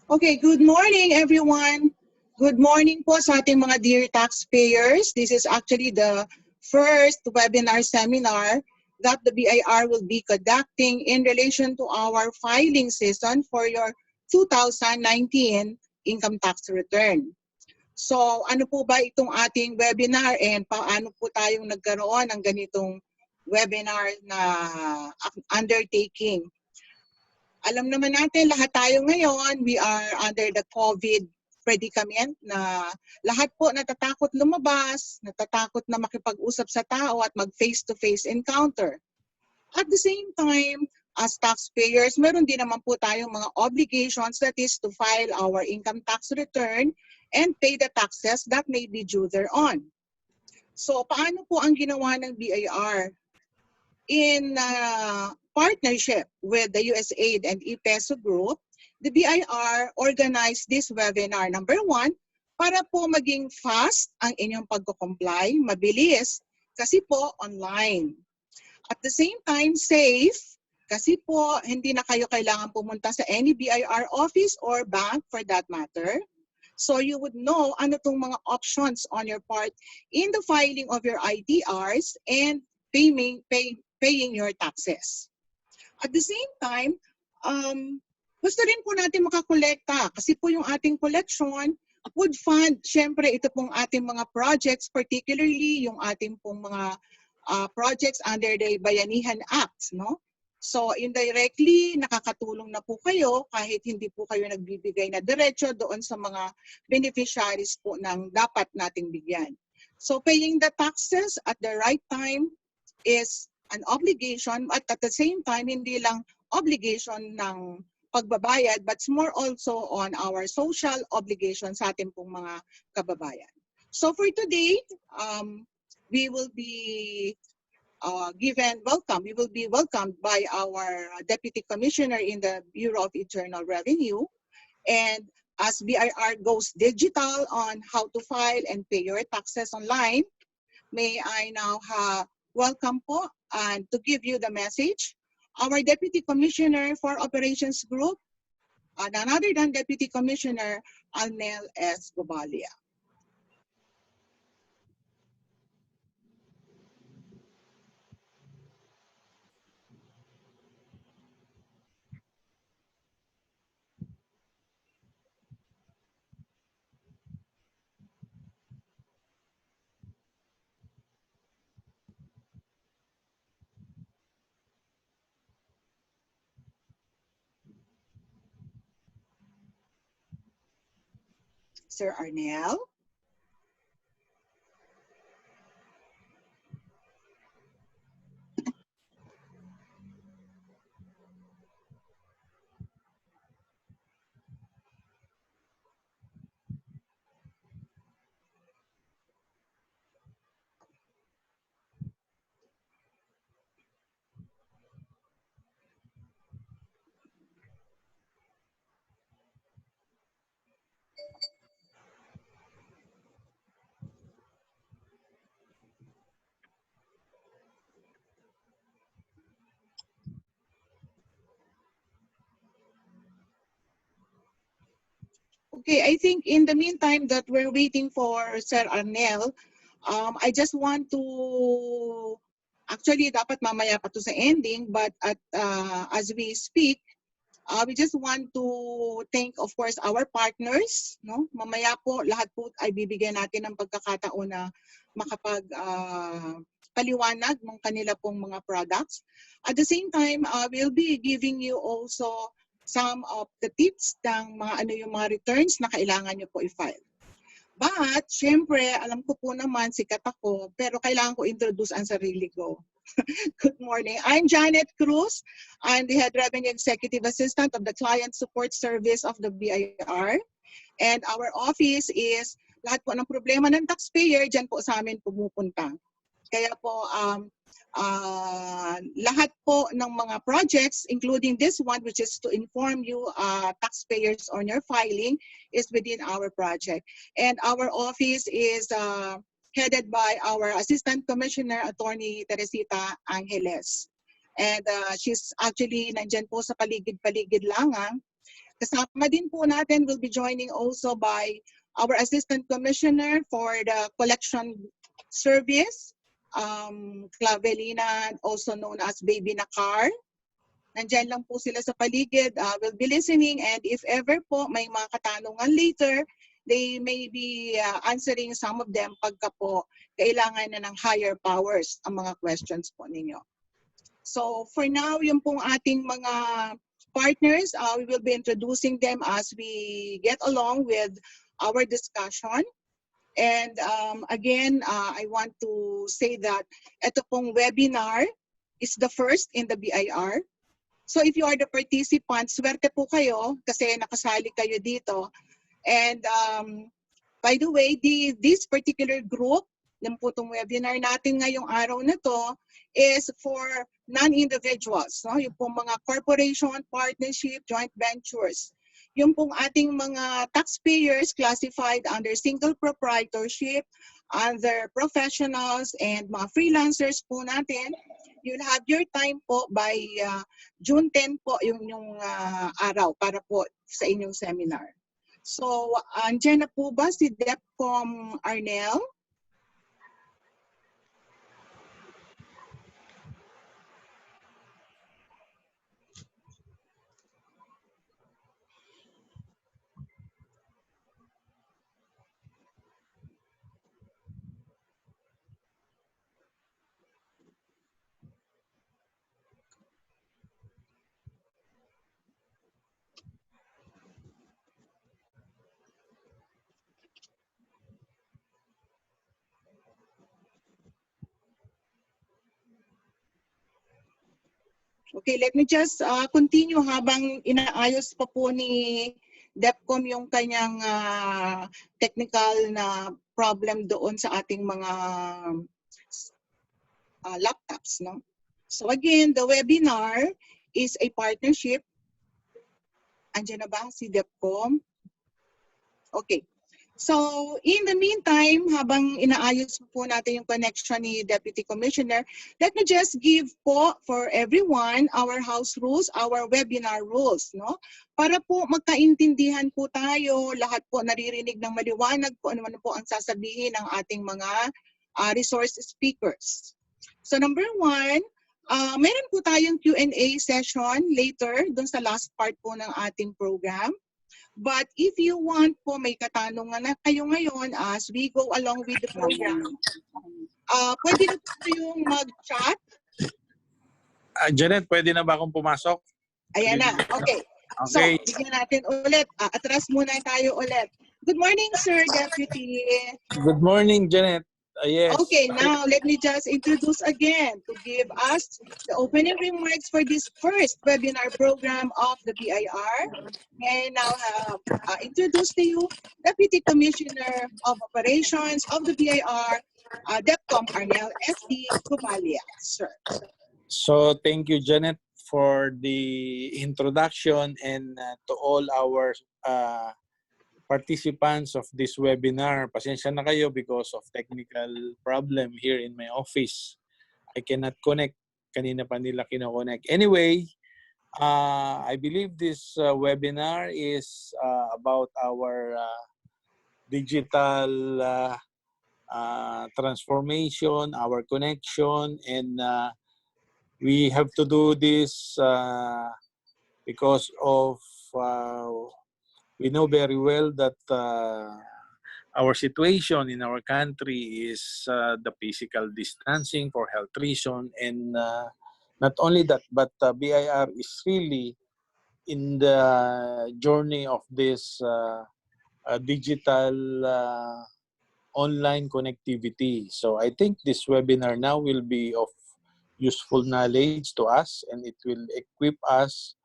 Okay, good morning everyone. Good morning po sa ating mga dear taxpayers. This is actually the first webinar seminar that the BIR will be conducting in relation to our filing season for your 2019 income tax return. So ano po ba itong ating webinar and paano po tayong nagkaroon ng ganitong webinar na undertaking? Alam naman natin, lahat tayo ngayon, we are under the COVID predicament na lahat po natatakot lumabas, natatakot na makipag-usap sa tao at mag-face-to-face encounter. At the same time, as taxpayers, meron din naman po tayong mga obligations, that is to file our income tax return and pay the taxes that may be due thereon. So paano po ang ginawa ng BIR? In partnership with the USAID and ePeso Group, the BIR organized this webinar, number one, para po maging fast ang inyong pagko-comply, mabilis, kasi po online. At the same time, safe, kasi po hindi na kayo kailangan pumunta sa any BIR office or bank for that matter. So you would know ano tong mga options on your part in the filing of your ITRs and paying your taxes. At the same time, gusto rin po natin makakolekta kasi po yung ating collection would fund, syempre ito pong ating mga projects, particularly yung ating pong mga projects under the Bayanihan Act, no? So indirectly, nakakatulong na po kayo kahit hindi po kayo nagbibigay na diretso doon sa mga beneficiaries po ng dapat nating bigyan. So paying the taxes at the right time is an obligation, at the same time, hindi lang obligation ng pagbabayad, but it's more also on our social obligation sa ating pong mga kababayan. So for today, we will be we will be welcomed by our Deputy Commissioner in the Bureau of Internal Revenue. And as BIR goes digital on how to file and pay your taxes online, may I now welcome po and to give you the message, our Deputy Commissioner for Operations Group, none other than Deputy Commissioner Alnel S. Gobalia. Sir Arnel. Okay, I think in the meantime that we're waiting for Sir Arnel, I just want to, actually dapat mamaya pa to sa ending, but as we speak, we just want to thank, of course, our partners. No? Mamaya po, lahat po ay bibigyan natin ng pagkakataon na paliwanag ng kanila pong mga products. At the same time, we'll be giving you also some of the tips ng mga yung mga returns na kailangan nyo po i-file. But, syempre, alam ko po naman, sikat ako, pero kailangan ko introduce ang sarili ko. Good morning. I'm Janet Cruz. I'm the Head Revenue Executive Assistant of the Client Support Service of the BIR. And our office is, lahat po ng problema ng taxpayer, dyan po sa amin pumupunta. Kaya po, lahat po ng mga projects, including this one, which is to inform you taxpayers on your filing, is within our project. And our office is headed by our Assistant Commissioner, Attorney Teresita Angeles. And she's actually nandyan po sa paligid-paligid lang. Kasama din po natin will be joining also by our Assistant Commissioner for the Collection Service, Clavelina, also known as Baby Nakar. Nandyan lang po sila sa paligid, will be listening, and if ever po may mga katanungan later, they may be answering some of them pagka po kailangan na ng higher powers ang mga questions po ninyo. So for now, yung pong ating mga partners, we will be introducing them as we get along with our discussion. And again, I want to say that ito pong webinar is the first in the BIR. So if you are the participants, swerte po kayo kasi nakasali kayo dito. And by the way, this particular group, ng po itong webinar natin ngayong araw na to, is for non-individuals. No? Yung pong mga corporation, partnership, joint ventures. Yung pong ating mga taxpayers classified under single proprietorship, other professionals, and mga freelancers po natin, you'll have your time po by June 10 po yung araw para po sa inyong seminar. So, andyan na po ba si DepCom Arnel? Okay, let me just continue habang inaayos pa po ni DepCom yung kanyang technical na problem doon sa ating mga laptops. No? So again, the webinar is a partnership. Andiyan na ba si DepCom? Okay. So, in the meantime, habang inaayos po natin yung connection ni Deputy Commissioner, let me just give po for everyone our house rules, our webinar rules, no? Para po magkaintindihan po tayo, lahat po naririnig ng maliwanag po ano man po ang sasabihin ng ating mga resource speakers. So, number one, meron po tayong Q&A session later dun sa last part po ng ating program. But if you want po, may katanungan na kayo ngayon as we go along with the program, pwede na po kayong mag-chat. Janet, pwede na ba akong pumasok? Ayan na, okay. So, bigyan natin ulit. Atras muna tayo ulit. Good morning, Sir Deputy. Good morning, Janet. Yes. Okay, now let me just introduce again to give us the opening remarks for this first webinar program of the BIR. And now introduce to you Deputy Commissioner of Operations of the BIR, DepCom Arnel S.D. Cumalia, sir. So thank you, Janet, for the introduction, and to all our participants of this webinar. Pasensya na kayo because of technical problem here in my office. I cannot connect. Kanina pa nila kinoconnect. Anyway, I believe this webinar is about our digital transformation, our connection, and we have to do this because of we know very well that our situation in our country is the physical distancing for health reason, and not only that, but BIR is really in the journey of this digital online connectivity. So I think this webinar now will be of useful knowledge to us, and it will equip us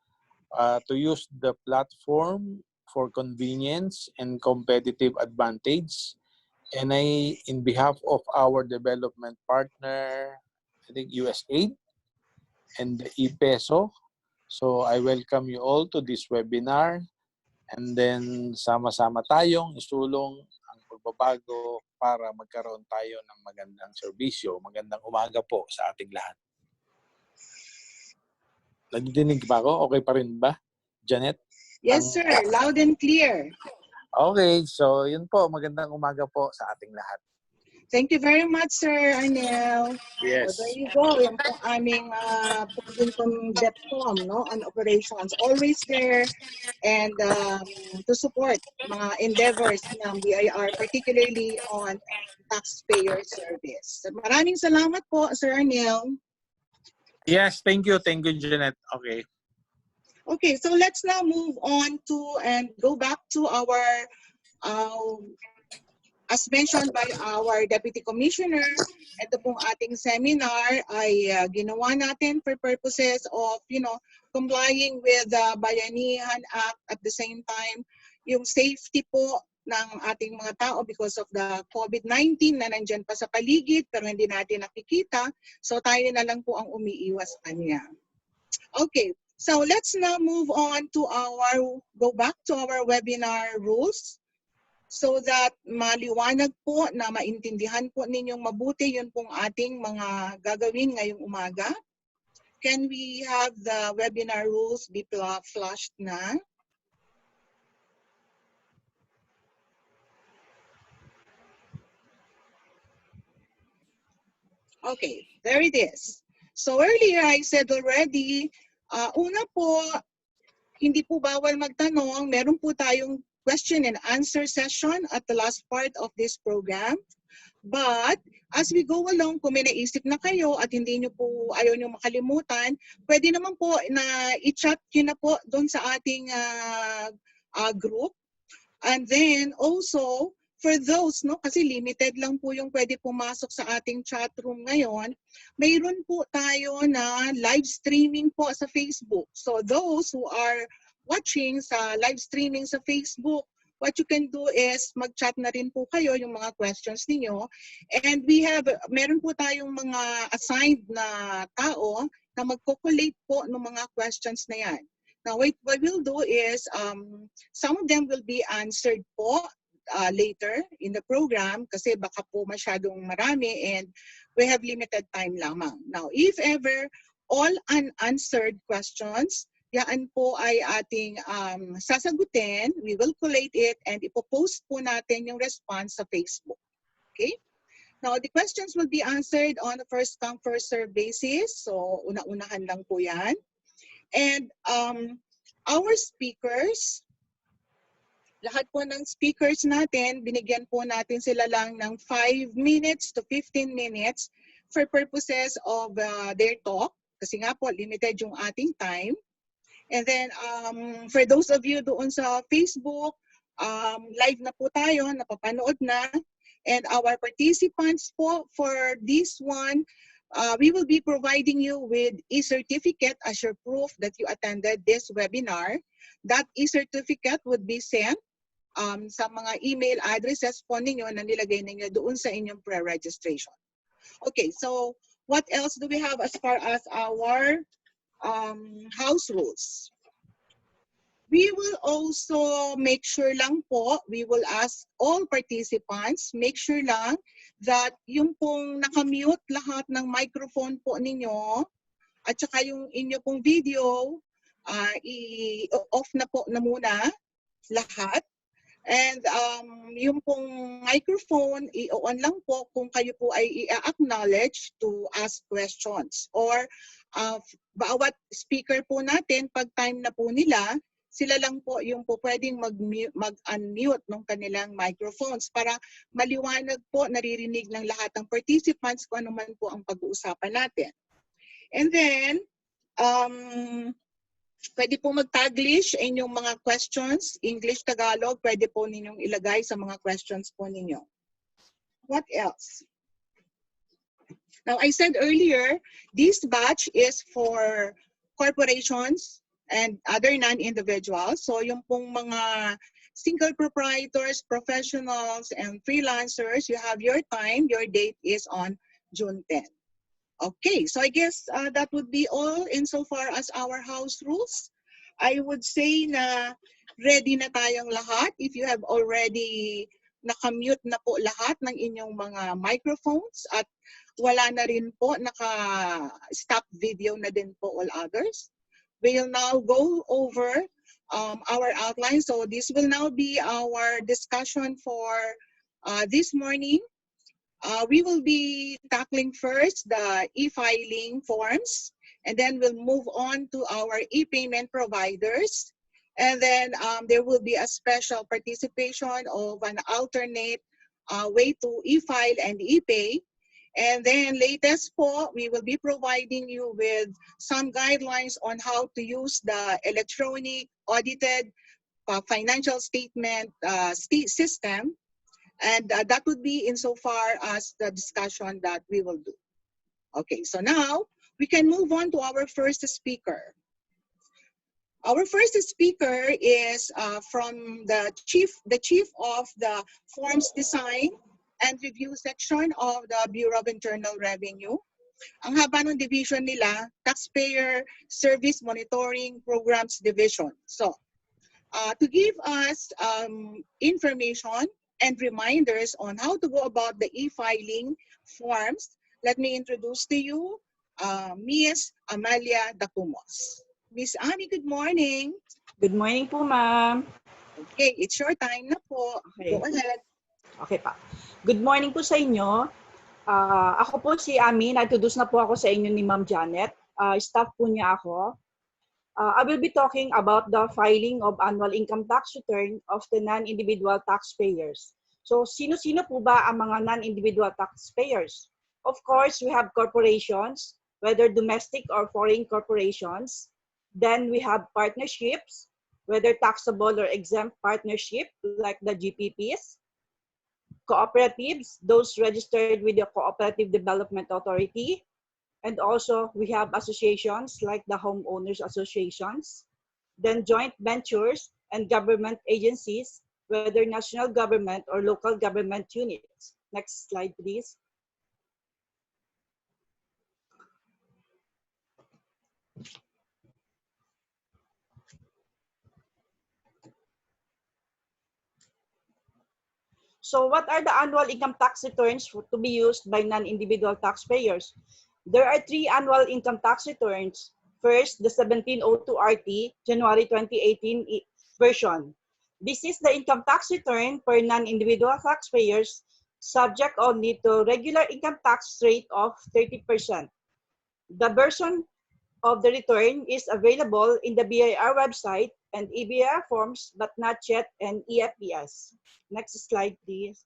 to use the platform for convenience and competitive advantage. And in behalf of our development partner, I think USAID and the ePeso, so I welcome you all to this webinar, and then sama-sama tayong isulong ang pagbabago para magkaroon tayo ng magandang serbisyo. Magandang umaga po sa ating lahat. Nadidinig ba ako? Okay pa rin ba, Janet? Yes, sir. Loud and clear. Okay, so yun po. Magandang umaga po sa ating lahat. Thank you very much, Sir Arnel. Yes. So there you go. Yan po aming President from DepCom, no, on operations. Always there and to support mga endeavors ng BIR, particularly on taxpayer service. Maraming salamat po, Sir Arnel. Yes, thank you. Thank you, Janet. Okay. Okay, so let's now move on to and go back to our, as mentioned by our Deputy Commissioner, ito pong ating seminar ay ginawa natin for purposes of, complying with the Bayanihan Act, at the same time, yung safety po ng ating mga tao because of the COVID-19 na nandyan pa sa paligid pero hindi natin nakikita. So tayo na lang po ang umiiwas kanya. Okay, so let's now move on to go back to our webinar rules so that maliwanag po na maintindihan po ninyong mabuti yun pong ating mga gagawin ngayong umaga. Can we have the webinar rules be flashed na? Okay, there it is. So earlier I said already, una po, hindi po bawal magtanong. Meron po tayong question and answer session at the last part of this program. But as we go along, kung may naisip na kayo at hindi nyo po, ayaw nyo makalimutan, pwede naman po na i-chat nyo na po doon sa ating group. And then also, for those, kasi limited lang po yung pwede pumasok sa ating chat room ngayon, mayroon po tayo na live streaming po sa Facebook. So those who are watching sa live streaming sa Facebook, what you can do is mag-chat na rin po kayo yung mga questions ninyo. And meron po tayong mga assigned na tao na magko-collate po ng mga questions na yan. Now, what we'll do is, some of them will be answered po later in the program kasi baka po masyadong marami and we have limited time lamang. Now, if ever all unanswered questions, yan po ay ating sasagutin, we will collate it and ipopost po natin yung response sa Facebook. Okay? Now, the questions will be answered on a first come, first serve basis. So, una-unahan lang po yan. And our speakers, lahat po ng speakers natin, binigyan po natin sila lang ng 5 minutes to 15 minutes for purposes of their talk. Kasi nga po, limited yung ating time. And then, for those of you doon sa Facebook, live na po tayo, napapanood na. And our participants po for this one, we will be providing you with e-certificate as your proof that you attended this webinar. That e-certificate would be sent sa mga email addresses po ninyo na nilagay ninyo doon sa inyong pre-registration. Okay, so what else do we have as far as our house rules? We will also make sure lang po, we will ask all participants, make sure lang that yung pong nakamute lahat ng microphone po ninyo at saka yung inyo pong video, i-off na po na muna lahat. And yung pong microphone, i-on lang po kung kayo po ay i-acknowledge to ask questions. Or bawat speaker po natin, pag time na po nila, sila lang po yung po pwedeng mag-unmute ng kanilang microphones para maliwanag po, naririnig ng lahat ng participants kung ano man po ang pag-uusapan natin. And then, pwede po mag-Taglish inyong mga questions, English, Tagalog, pwede po ninyong ilagay sa mga questions po ninyo. What else? Now, I said earlier, this batch is for corporations and other non-individuals. So yung pong mga single proprietors, professionals, and freelancers, you have your time, your date is on June 10. Okay, so I guess that would be all insofar as our house rules. I would say na ready na tayong lahat. If you have already nakamute na po lahat ng inyong mga microphones at wala na rin po naka-stop video na din po all others. we'll now go over our outline. So this will now be our discussion for this morning. We will be tackling first the e-filing forms, and then we'll move on to our e-payment providers. And then there will be a special participation of an alternate way to e-file and e-pay. And then latest po, we will be providing you with some guidelines on how to use the electronic audited financial statement system. And that would be insofar as the discussion that we will do. Okay, so now we can move on to our first speaker. Our first speaker is from the chief of the Forms Design and Review section of the Bureau of Internal Revenue. Ang haba ng division nila, Taxpayer Service Monitoring Programs Division. So, to give us information and reminders on how to go about the e-filing forms, let me introduce to you Ms. Amalia Dacumos. Ms. Ami, good morning. Good morning po, ma'am. Okay, it's your time na po. Okay. Go ahead. Okay pa. Good morning po sa inyo. Ako po si Ami. Nag-introduce na po ako sa inyo ni Ma'am Janet. Staff po niya ako. I will be talking about the filing of annual income tax return of the non-individual taxpayers. So, sino-sino po ba ang mga non-individual taxpayers? Of course, we have corporations, whether domestic or foreign corporations. Then we have partnerships, whether taxable or exempt partnership, like the GPPs. Cooperatives, those registered with the Cooperative Development Authority. And also, we have associations like the homeowners associations. Then joint ventures and government agencies, whether national government or local government units. Next slide, please. So what are the annual income tax returns to be used by non-individual taxpayers? There are 3 annual income tax returns. First, the 1702 RT, January 2018 version. This is the income tax return for non-individual taxpayers, subject only to regular income tax rate of 30%. The version of the return is available in the BIR website and EBIR forms, but not yet in EFPS. Next slide, please.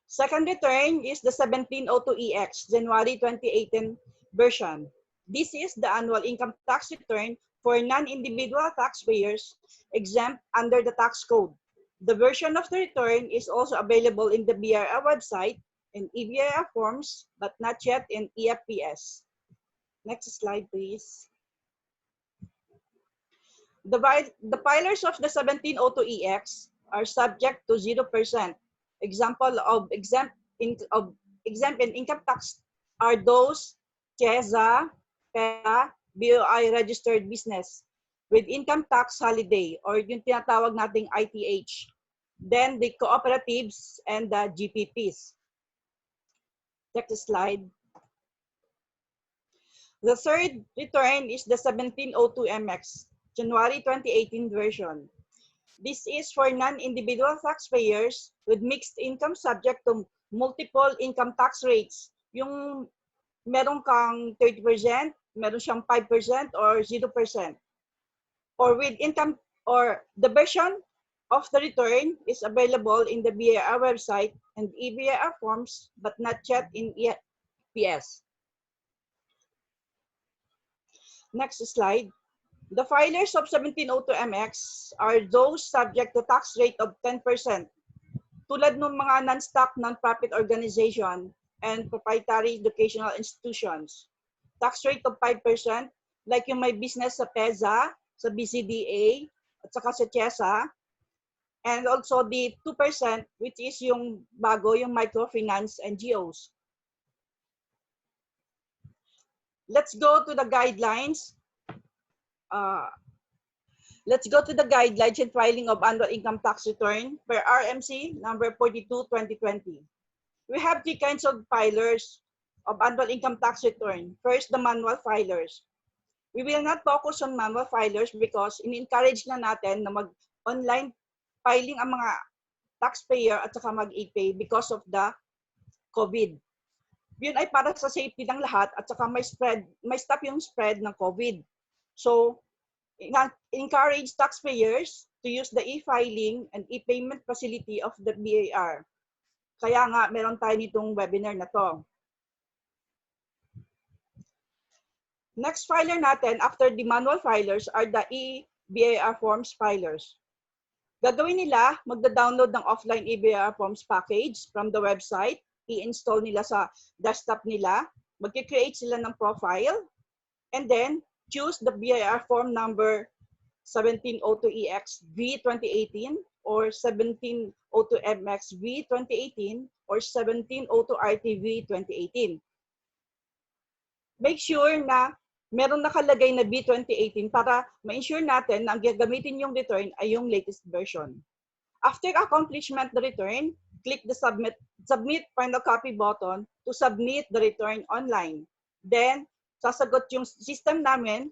Second return is the 1702EX, January 2018 version. This is the annual income tax return for non-individual taxpayers exempt under the tax code. The version of the return is also available in the BIR website and EBIR forms, but not yet in EFPS. Next slide, please. The filers of the 1702EX are subject to 0%. Example of exempt in income tax are those CHESA, PEA, BOI registered business with income tax holiday or yung tinatawag nating ITH. Then the cooperatives and the GPPs. Next slide. The third return is the 1702MX, January 2018 version. This is for non-individual taxpayers with mixed income subject to multiple income tax rates. Yung meron kang 30%, meron siyang 5% or 0%. Or with income, or the version of the return is available in the BIR website and EBIR forms, but not yet in EFPS. Next slide. The filers of 1702MX are those subject to tax rate of 10%. Tulad ng mga non-stock, non-profit organization and proprietary educational institutions. Tax rate of 5%, like yung may business sa PEZA, sa BCDA, at saka sa CHESA. And also the 2%, which is yung bago, yung microfinance NGOs. Let's go to the guidelines. Let's go to the guidelines in filing of annual income tax return per RMC number 42/2020. We have 3 kinds of filers of annual income tax return. First, the manual filers. We will not focus on manual filers because in-encourage na natin na mag-online filing ang mga taxpayer at saka mag-e-pay because of the COVID. Yun ay para sa safety ng lahat at saka may stop yung spread ng COVID. So, encourage taxpayers to use the e-filing and e-payment facility of the BIR. Kaya nga, meron tayo nitong webinar na to. Next filer natin after the manual filers are the e-BIR forms filers. Gagawin nila, magda-download ng offline e-BIR forms package from the website, i-install nila sa desktop nila, mag-create sila ng profile, and then choose the BIR form number 1702EX V2018 or 1702MX V2018 or 1702RTV 2018. Make sure na meron nakalagay na B2018 para ma-ensure natin na ang gagamitin yung return ay yung latest version. After accomplishment the return, click the submit final copy button to submit the return online. Then, sasagot yung system namin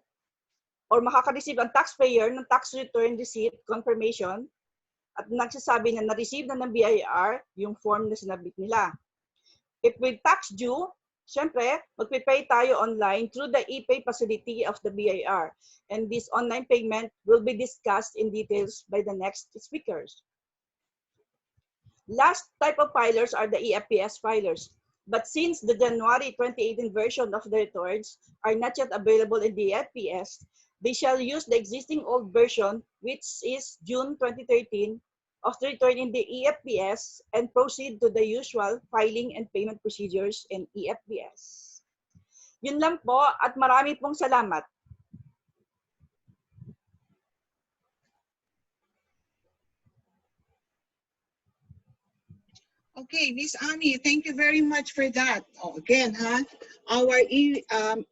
or makaka-receive ang taxpayer ng tax return receipt confirmation at nagsasabi na na-receive na ng BIR yung form na sinabit nila. If with tax due, syempre, magpipay tayo online through the e-pay facility of the BIR. And this online payment will be discussed in details by the next speakers. Last type of filers are the EFPS filers. But since the January 2018 version of the returns are not yet available in the EFPS, they shall use the existing old version, which is June 2013, of the return in the EFPS and proceed to the usual filing and payment procedures in EFPS. Yun lang po at marami pong salamat. Okay, Miss Ami, thank you very much for that. Oh, again, our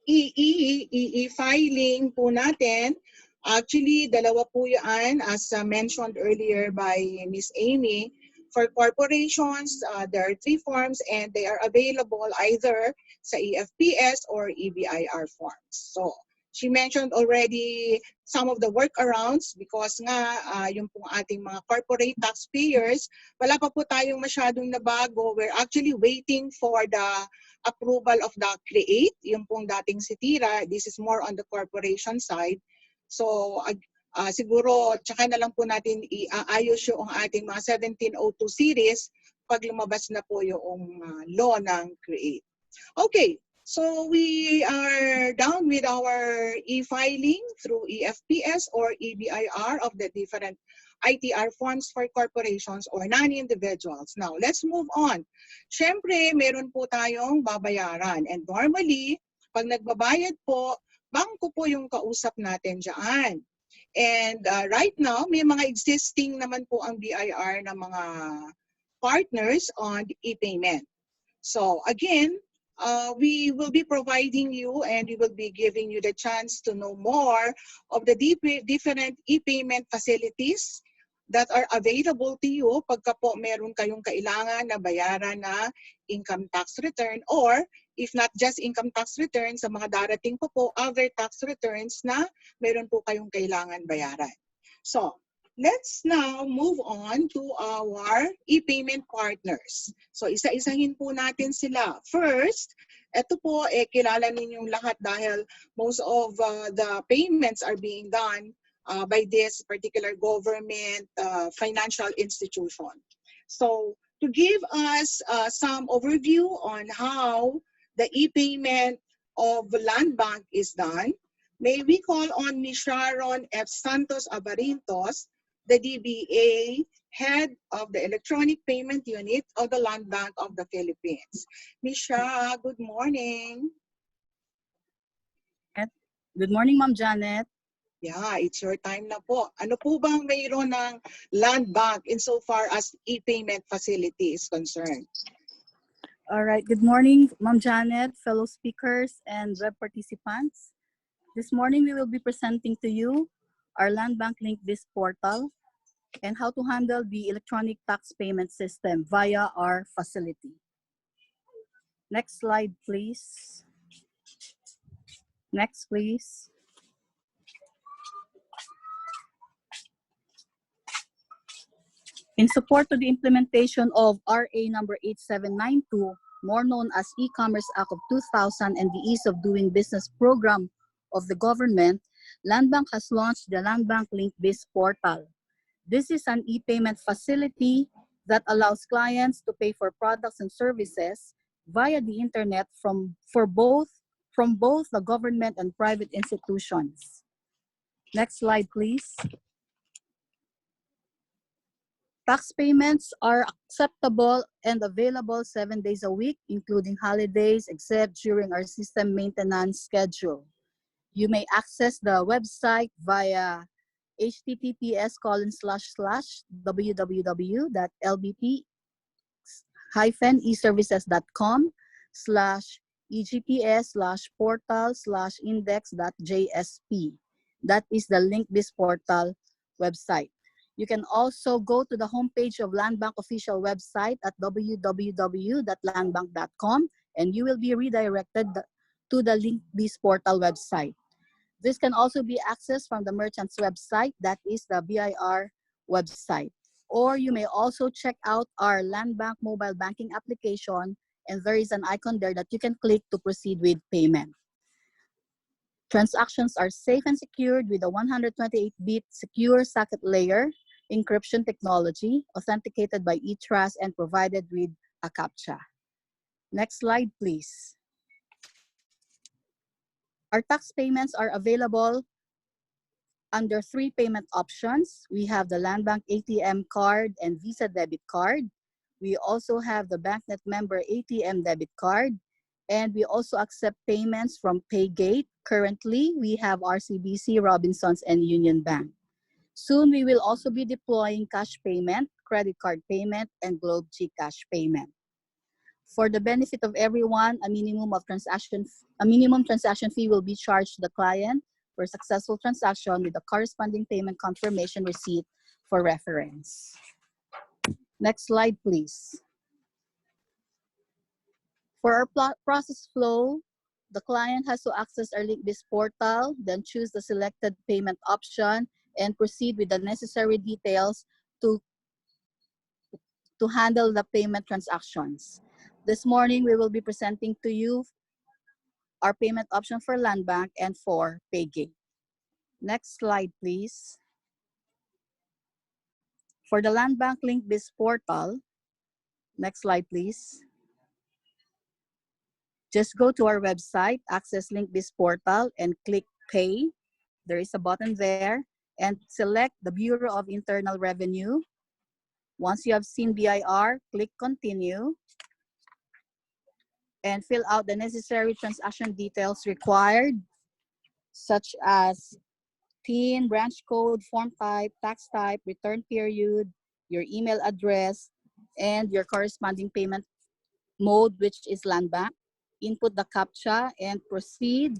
e-filing po natin, actually, dalawa po yan, as mentioned earlier by Miss Amy. For corporations, there are 3 forms and they are available either sa EFPS or EBIR forms. So, she mentioned already some of the workarounds because nga yung pong ating mga corporate taxpayers, wala pa po tayong masyadong nabago. We're actually waiting for the approval of the CREATE, yung pong dating sitira. This is more on the corporation side. So siguro tsaka na lang po natin iayos yung ating mga 1702 series pag lumabas na po yung law ng CREATE. Okay. So we are done with our e-filing through EFPS or EBIR of the different ITR forms for corporations or non-individuals. Now, let's move on. Siyempre, meron po tayong babayaran. And normally, pag nagbabayad po, bangko po yung kausap natin dyan. And right now, may mga existing naman po ang BIR na mga partners on e-payment. So again, we will be providing you and we will be giving you the chance to know more of the different e-payment facilities that are available to you pagka po meron kayong kailangan na bayaran na income tax return or if not just income tax return, sa mga darating po other tax returns na meron po kayong kailangan bayaran. So, let's now move on to our e-payment partners. So isa-isahin po natin sila. First, ito po kilala ninyong lahat dahil most of the payments are being done by this particular government financial institution. So to give us some overview on how the e-payment of Land Bank is done, may we call on Ms. Sharon F. Santos Abarintos, the DBA Head of the Electronic Payment Unit of the Land Bank of the Philippines. Ms. Shah, good morning. Good morning, Ma'am Janet. Yeah, it's your time na po. Ano po bang mayroon ng Land Bank insofar as e-payment facility is concerned? All right. Good morning, Ma'am Janet, fellow speakers, and web participants. This morning, we will be presenting to you our Land Bank Link Biz portal and how to handle the electronic tax payment system via our facility. Next slide, please. Next, please. In support to the implementation of RA number 8792, more known as E-Commerce Act of 2000 and the Ease of Doing Business program of the government, Landbank has launched the Landbank Link Biz portal. This is an e-payment facility that allows clients to pay for products and services via the internet from both the government and private institutions. Next slide, please. Tax payments are acceptable and available 7 days a week, including holidays, except during our system maintenance schedule. You may access the website via https://www.lbp-egps/portal/index.jsp. That is the LinkBiz portal website. You can also go to the homepage of Landbank official website at www.landbank.com and you will be redirected to the LinkBiz portal website. This can also be accessed from the merchant's website, that is the BIR website. Or you may also check out our Landbank mobile banking application, and there is an icon there that you can click to proceed with payment. Transactions are safe and secured with a 128-bit secure socket layer encryption technology, authenticated by eTrust and provided with a CAPTCHA. Next slide, please. Our tax payments are available under 3 payment options. We have the Landbank ATM card and Visa debit card. We also have the BankNet member ATM debit card. And we also accept payments from PayGate. Currently, we have RCBC, Robinsons, and Union Bank. Soon, we will also be deploying cash payment, credit card payment, and Globe GCash payment. For the benefit of everyone, a minimum transaction fee will be charged to the client for successful transaction with the corresponding payment confirmation receipt for reference. Next slide, please. For our process flow, the client has to access our LinkBiz portal, then choose the selected payment option, and proceed with the necessary details to handle the payment transactions. This morning, we will be presenting to you our payment option for Landbank and for PayGate. Next slide, please. For the Landbank LinkBiz portal, next slide, please. Just go to our website, access LinkBiz portal, and click Pay. There is a button there, and select the Bureau of Internal Revenue. Once you have seen BIR, click Continue, and fill out the necessary transaction details required, such as PIN, branch code, form type, tax type, return period, your email address, and your corresponding payment mode, which is Landbank. Input the CAPTCHA and proceed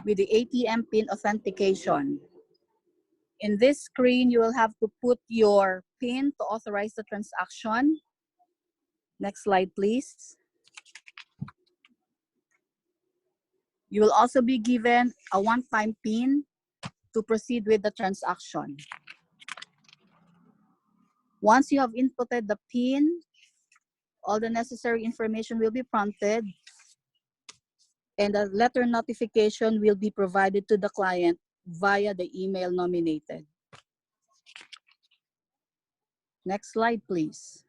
with the ATM PIN authentication. In this screen, you will have to put your PIN to authorize the transaction. Next slide, please. You will also be given a one-time PIN to proceed with the transaction. Once you have inputted the PIN, all the necessary information will be prompted, and a letter notification will be provided to the client via the email nominated. Next slide, please.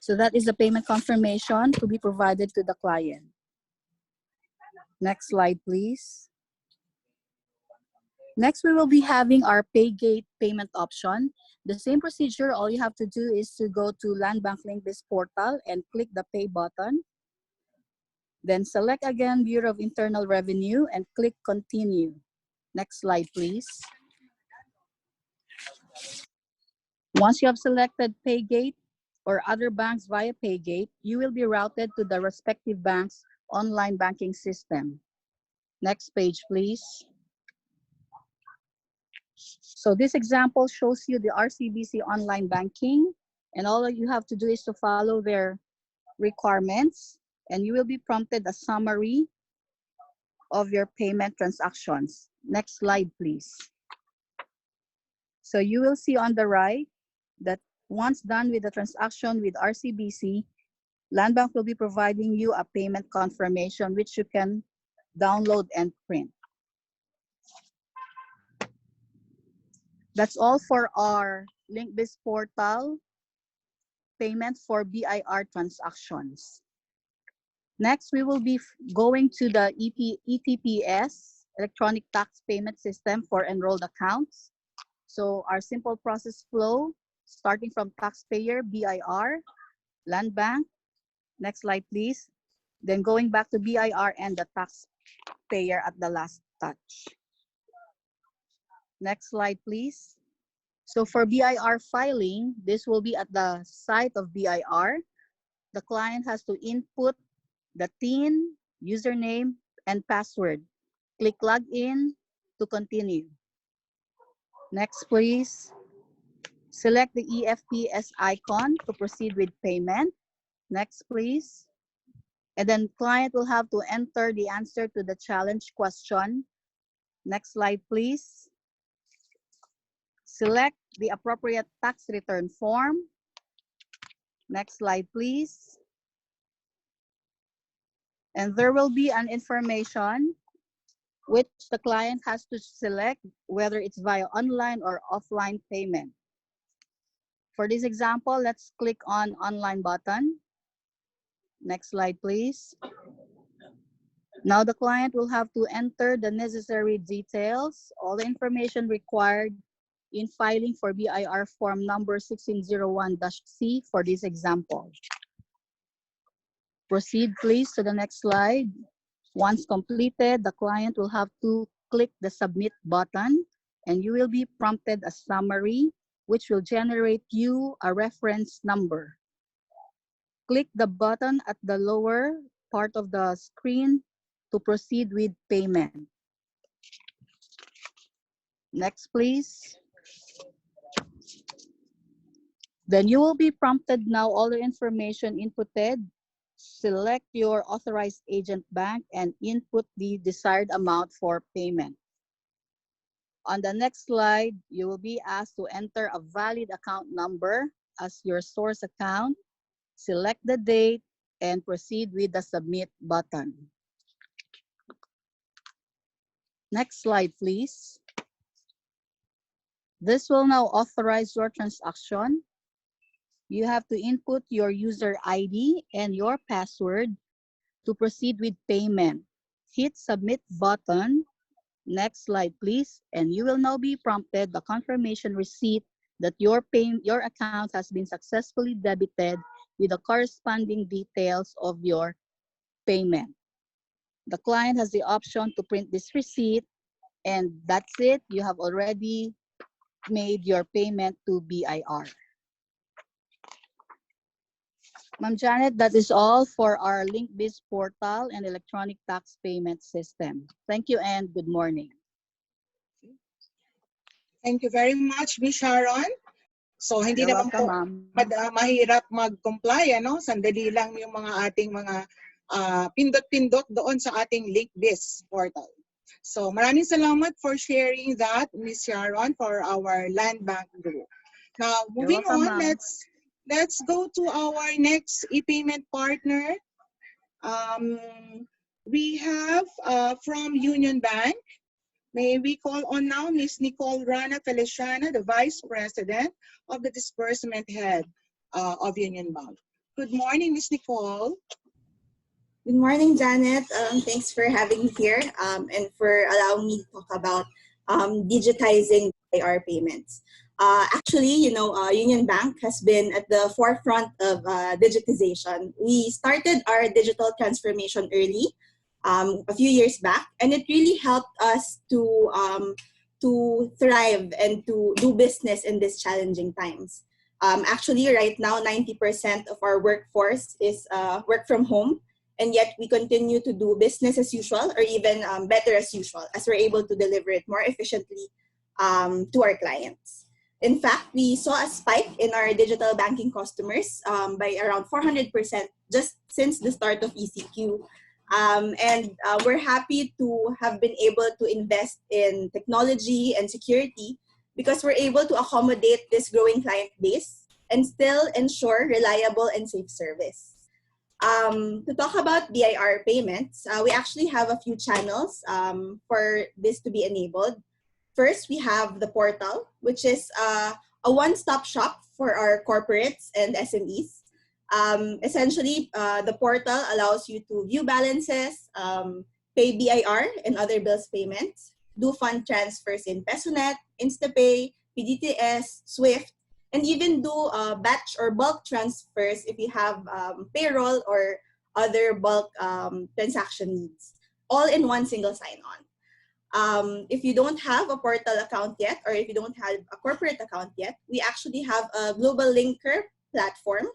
So that is the payment confirmation to be provided to the client. Next slide, please. Next, we will be having our PayGate payment option. The same procedure, all you have to do is to go to Landbank LinkBiz portal and click the Pay button. Then select again Bureau of Internal Revenue and click Continue. Next slide, please. Once you have selected PayGate or other banks via PayGate, you will be routed to the respective bank's online banking system. Next page, please. So this example shows you the RCBC online banking, and all you have to do is to follow their requirements, and you will be prompted a summary of your payment transactions. Next slide, please. So you will see on the right that once done with the transaction with RCBC, Landbank will be providing you a payment confirmation which you can download and print. That's all for our LinkBiz portal payment for BIR transactions. Next, we will be going to the ETPS, Electronic Tax Payment System for enrolled accounts. So our simple process flow, starting from taxpayer, BIR, Land Bank. Next slide, please. Then going back to BIR and the taxpayer at the last touch. Next slide, please. So for BIR filing, this will be at the site of BIR. The client has to input the TIN, username, and password. Click login to continue. Next, please. Select the EFPS icon to proceed with payment. Next, please. And then client will have to enter the answer to the challenge question. Next slide, please. Select the appropriate tax return form. Next slide, please. And there will be an information which the client has to select whether it's via online or offline payment. For this example, let's click on online button. Next slide, please. Now the client will have to enter the necessary details, all the information required in filing for BIR form number 1601-C for this example. Proceed please to the next slide. Once completed, the client will have to click the submit button and you will be prompted a summary which will generate you a reference number. Click the button at the lower part of the screen to proceed with payment. Next, please. Then you will be prompted now all the information inputted. Select your authorized agent bank and input the desired amount for payment. On the next slide, you will be asked to enter a valid account number as your source account. Select the date and proceed with the submit button. Next slide, please. This will now authorize your transaction. You have to input your user ID and your password to proceed with payment. Hit submit button. Next slide, please. And you will now be prompted the confirmation receipt that your account has been successfully debited with the corresponding details of your payment. The client has the option to print this receipt, and that's it. You have already made your payment to BIR. Ma'am Janet, that is all for our LinkBiz portal and electronic tax payment system. Thank you and good morning. Thank you very much, Ms. Sharon. So hindi You're naman welcome, po ma'am. mahirap mag-comply, ano? Sandali lang yung mga ating mga pindot-pindot doon sa ating LinkBiz portal. So maraming salamat for sharing that, Ms. Sharon, for our Land Bank group. Now, moving welcome, on, ma'am. let's go to our next e-payment partner. We have from Union Bank. May we call on now Ms. Nicole Rana Feliciana, the Vice President of the Disbursement Head of Union Bank. Good morning, Ms. Nicole. Good morning, Janet. Thanks for having me here and for allowing me to talk about digitizing BIR payments. Actually, Union Bank has been at the forefront of digitization. We started our digital transformation early, a few years back, and it really helped us to thrive and to do business in these challenging times. Actually, right now, 90% of our workforce is work from home, and yet we continue to do business as usual or even better as usual as we're able to deliver it more efficiently to our clients. In fact, we saw a spike in our digital banking customers by around 400% just since the start of ECQ. We're happy to have been able to invest in technology and security because we're able to accommodate this growing client base and still ensure reliable and safe service. To talk about BIR payments, we actually have a few channels for this to be enabled. First, we have the portal, which is a one-stop shop for our corporates and SMEs. Essentially, the portal allows you to view balances, pay BIR and other bills payments, do fund transfers in PesoNet, InstaPay, PDTS, SWIFT, and even do batch or bulk transfers if you have payroll or other bulk transaction needs, all in one single sign-on. If you don't have a portal account yet, or if you don't have a corporate account yet, we actually have a global linker platform,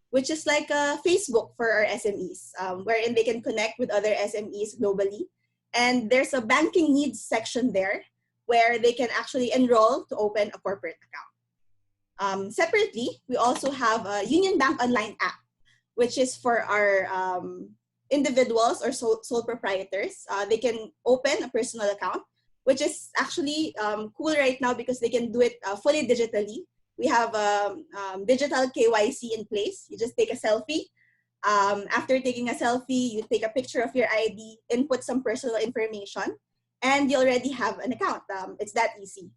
which is like a Facebook for our SMEs, wherein they can connect with other SMEs globally. And there's a banking needs section there where they can actually enroll to open a corporate account. Separately, we also have a Union Bank Online app, which is for our individuals or sole proprietors. They can open a personal account, which is actually cool right now because they can do it fully digitally. We have digital KYC in place. You just take a selfie. After taking a selfie, you take a picture of your ID, input some personal information, and you already have an account. It's that easy.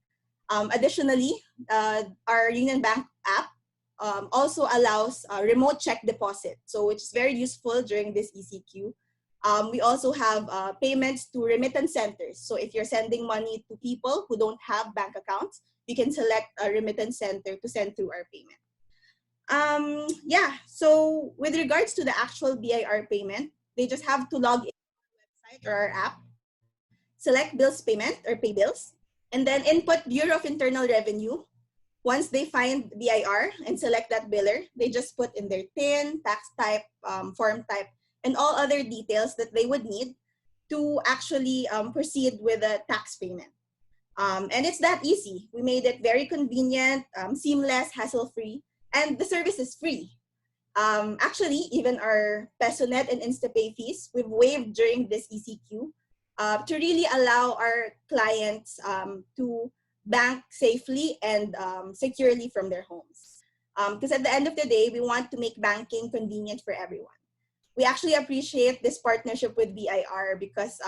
Additionally, our Union Bank app also allows remote check deposit, so which is very useful during this ECQ. We also have payments to remittance centers. So if you're sending money to people who don't have bank accounts, you can select a remittance center to send through our payment. Yeah, so with regards to the actual BIR payment, they just have to log in to our website or our app, select bills payment or pay bills, and then input Bureau of Internal Revenue. Once they find BIR and select that biller, they just put in their TIN, tax type, form type, and all other details that they would need to actually proceed with a tax payment. And it's that easy. We made it very convenient, seamless, hassle-free, and the service is free. Actually, even our PesoNet and InstaPay fees, we've waived during this ECQ to really allow our clients to bank safely and securely from their homes. Because at the end of the day, we want to make banking convenient for everyone. We actually appreciate this partnership with BIR because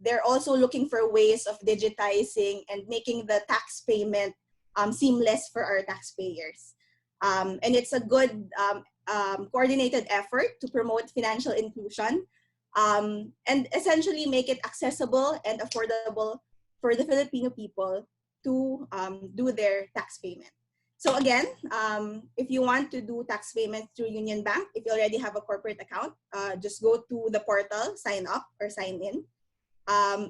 they're also looking for ways of digitizing and making the tax payment seamless for our taxpayers. And it's a good coordinated effort to promote financial inclusion and essentially make it accessible and affordable for the Filipino people to do their tax payment. So again, if you want to do tax payment through Union Bank, if you already have a corporate account, just go to the portal, sign up or sign in.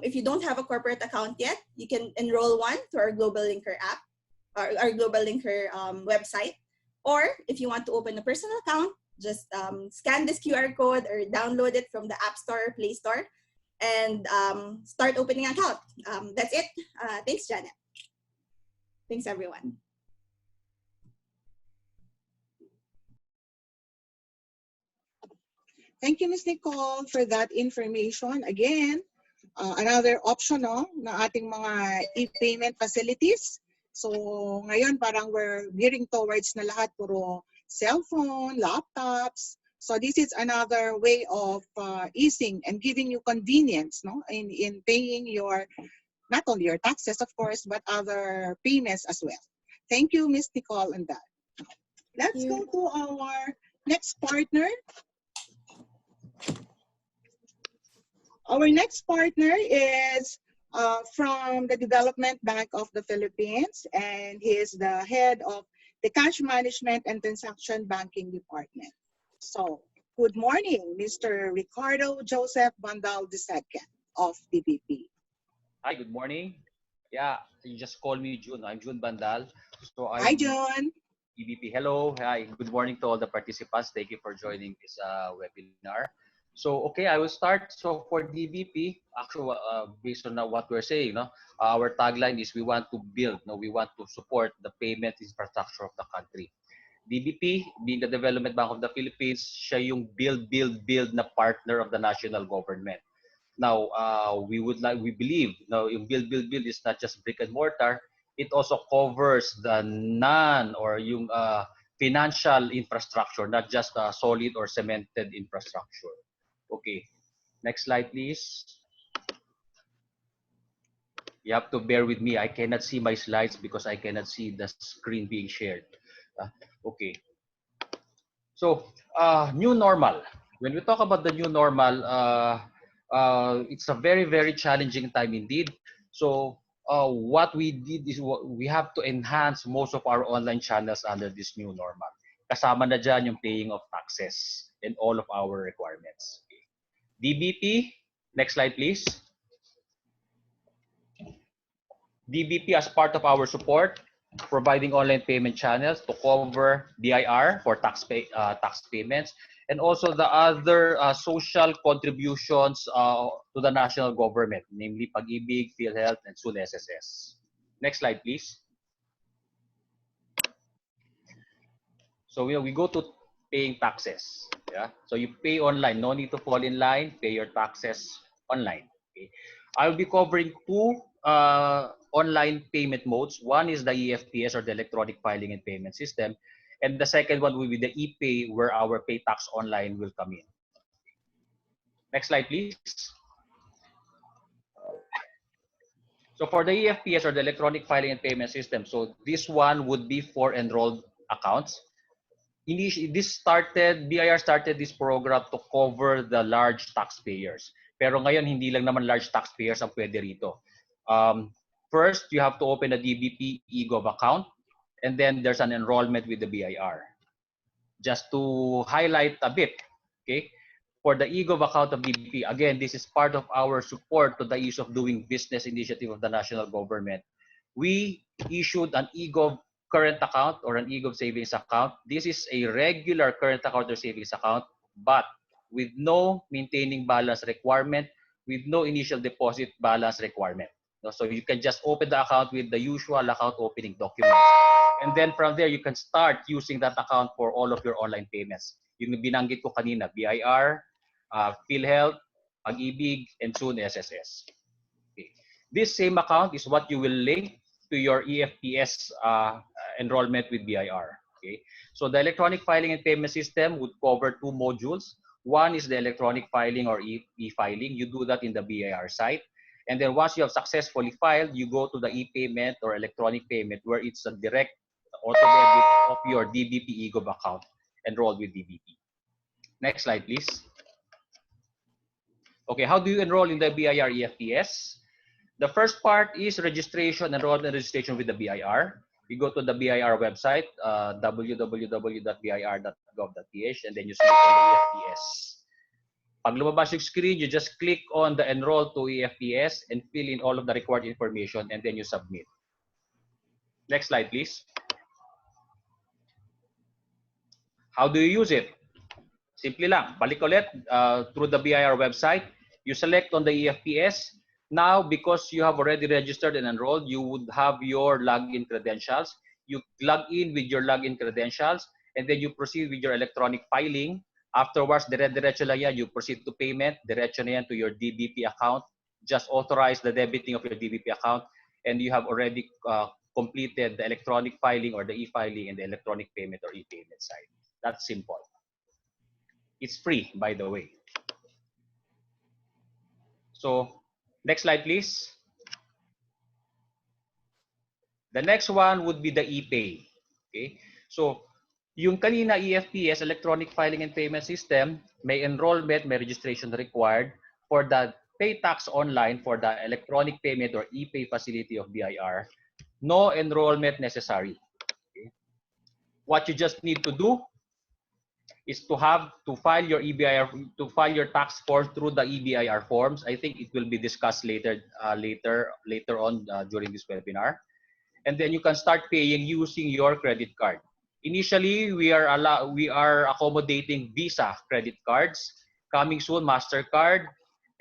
If you don't have a corporate account yet, you can enroll one to our Global Linker app, or our Global Linker website. Or if you want to open a personal account, just scan this QR code or download it from the App Store or Play Store and start opening an account. That's it. Thanks, Janet. Thanks, everyone. Thank you, Ms. Nicole, for that information. Again, another option na ating mga e-payment facilities. So ngayon parang we're gearing towards na lahat puro cellphone, laptops. So this is another way of easing and giving you convenience in paying your, not only your taxes, of course, but other payments as well. Thank you, Ms. Nicole, on that. Let's go to our next partner. Our next partner is from the Development Bank of the Philippines, and he is the head of the Cash Management and Transaction Banking Department. So, good morning, Mr. Ricardo Joseph Bandal II of DBP. Hi, good morning. Yeah, you just call me June. I'm June Bandal. So Hi, June. DBP. Hello. Hi. Good morning to all the participants. Thank you for joining this webinar. So, okay, I will start. So, for DBP, actually, based on what we're saying, our tagline is we want to build, we want to support the payment infrastructure of the country. DBP, being the Development Bank of the Philippines, siya yung build na partner of the national government. Now, we believe, yung build is not just brick and mortar. It also covers the non or yung financial infrastructure, not just solid or cemented infrastructure. Okay, next slide, please. You have to bear with me. I cannot see my slides because I cannot see the screen being shared. Okay. So, new normal. When we talk about the new normal, it's a very, very challenging time indeed. So, what we did is we have to enhance most of our online channels under this new normal. Kasama na dyan yung paying of taxes and all of our requirements. Okay. DBP, next slide please. DBP as part of our support, providing online payment channels to cover BIR for tax payments, and also the other social contributions to the national government, namely Pag-ibig, PhilHealth, and soon SSS. Next slide, please. So we go to paying taxes. Yeah. So you pay online. No need to fall in line. Pay your taxes online. Okay. I'll be covering two online payment modes. One is the EFTS, or the electronic filing and payment system, and the second one will be the ePay, where our pay tax online will come in. Next slide, please. So for the EFTS, or the electronic filing and payment system, so this one would be for enrolled accounts. Initially, BIR started this program to cover the large taxpayers. Pero ngayon, hindi lang naman large taxpayers ang pwede rito. First, you have to open a DBP eGov account, and then there's an enrollment with the BIR. Just to highlight a bit, okay, for the eGov account of DBP, again, this is part of our support to the Ease of Doing Business initiative of the national government. We issued an eGov current account or an eGov savings account. This is a regular current account or savings account, but with no maintaining balance requirement, with no initial deposit balance requirement. So you can just open the account with the usual account opening documents. And then from there, you can start using that account for all of your online payments. Yung binanggit ko kanina, BIR, PhilHealth, Pag-ibig, and soon SSS. Okay. This same account is what you will link to your EFTS enrollment with BIR. Okay. So the electronic filing and payment system would cover two modules. One is the electronic filing or e-filing. You do that in the BIR site. And then once you have successfully filed, you go to the e-payment or electronic payment, where it's a direct auto debit of your DBP eGov account enrolled with DBP. Next slide, please. Okay, how do you enroll in the BIR EFTS? The first part is registration, enrollment and registration with the BIR. You go to the BIR website, www.bir.gov.ph, and then you select on the EFTS. Pag lumabas yung screen, you just click on the enroll to EFTS and fill in all of the required information, and then you submit. Next slide, please. How do you use it? Simple lang. Balik ulit through the BIR website. You select on the EFTS. Now, because you have already registered and enrolled, you would have your login credentials. You log in with your login credentials, and then you proceed with your electronic filing. Afterwards, dire-diretso lang yan. You proceed to payment. Diretso na yan to your DBP account. Just authorize the debiting of your DBP account, and you have already completed the electronic filing or the e-filing and the electronic payment or e-payment side. That's simple. It's free, by the way. So, next slide, please. The next one would be the e-pay. Okay. So, yung kanina EFTS, electronic filing and payment system, may enrollment, may registration required. For the pay tax online, for the electronic payment or e-pay facility of BIR, no enrollment necessary. Okay. What you just need to do is to file your EBIR, to file your tax form through the EBIR forms. I think it will be discussed later on during this webinar. And then you can start paying using your credit card. Initially, we are accommodating Visa credit cards. Coming soon, MasterCard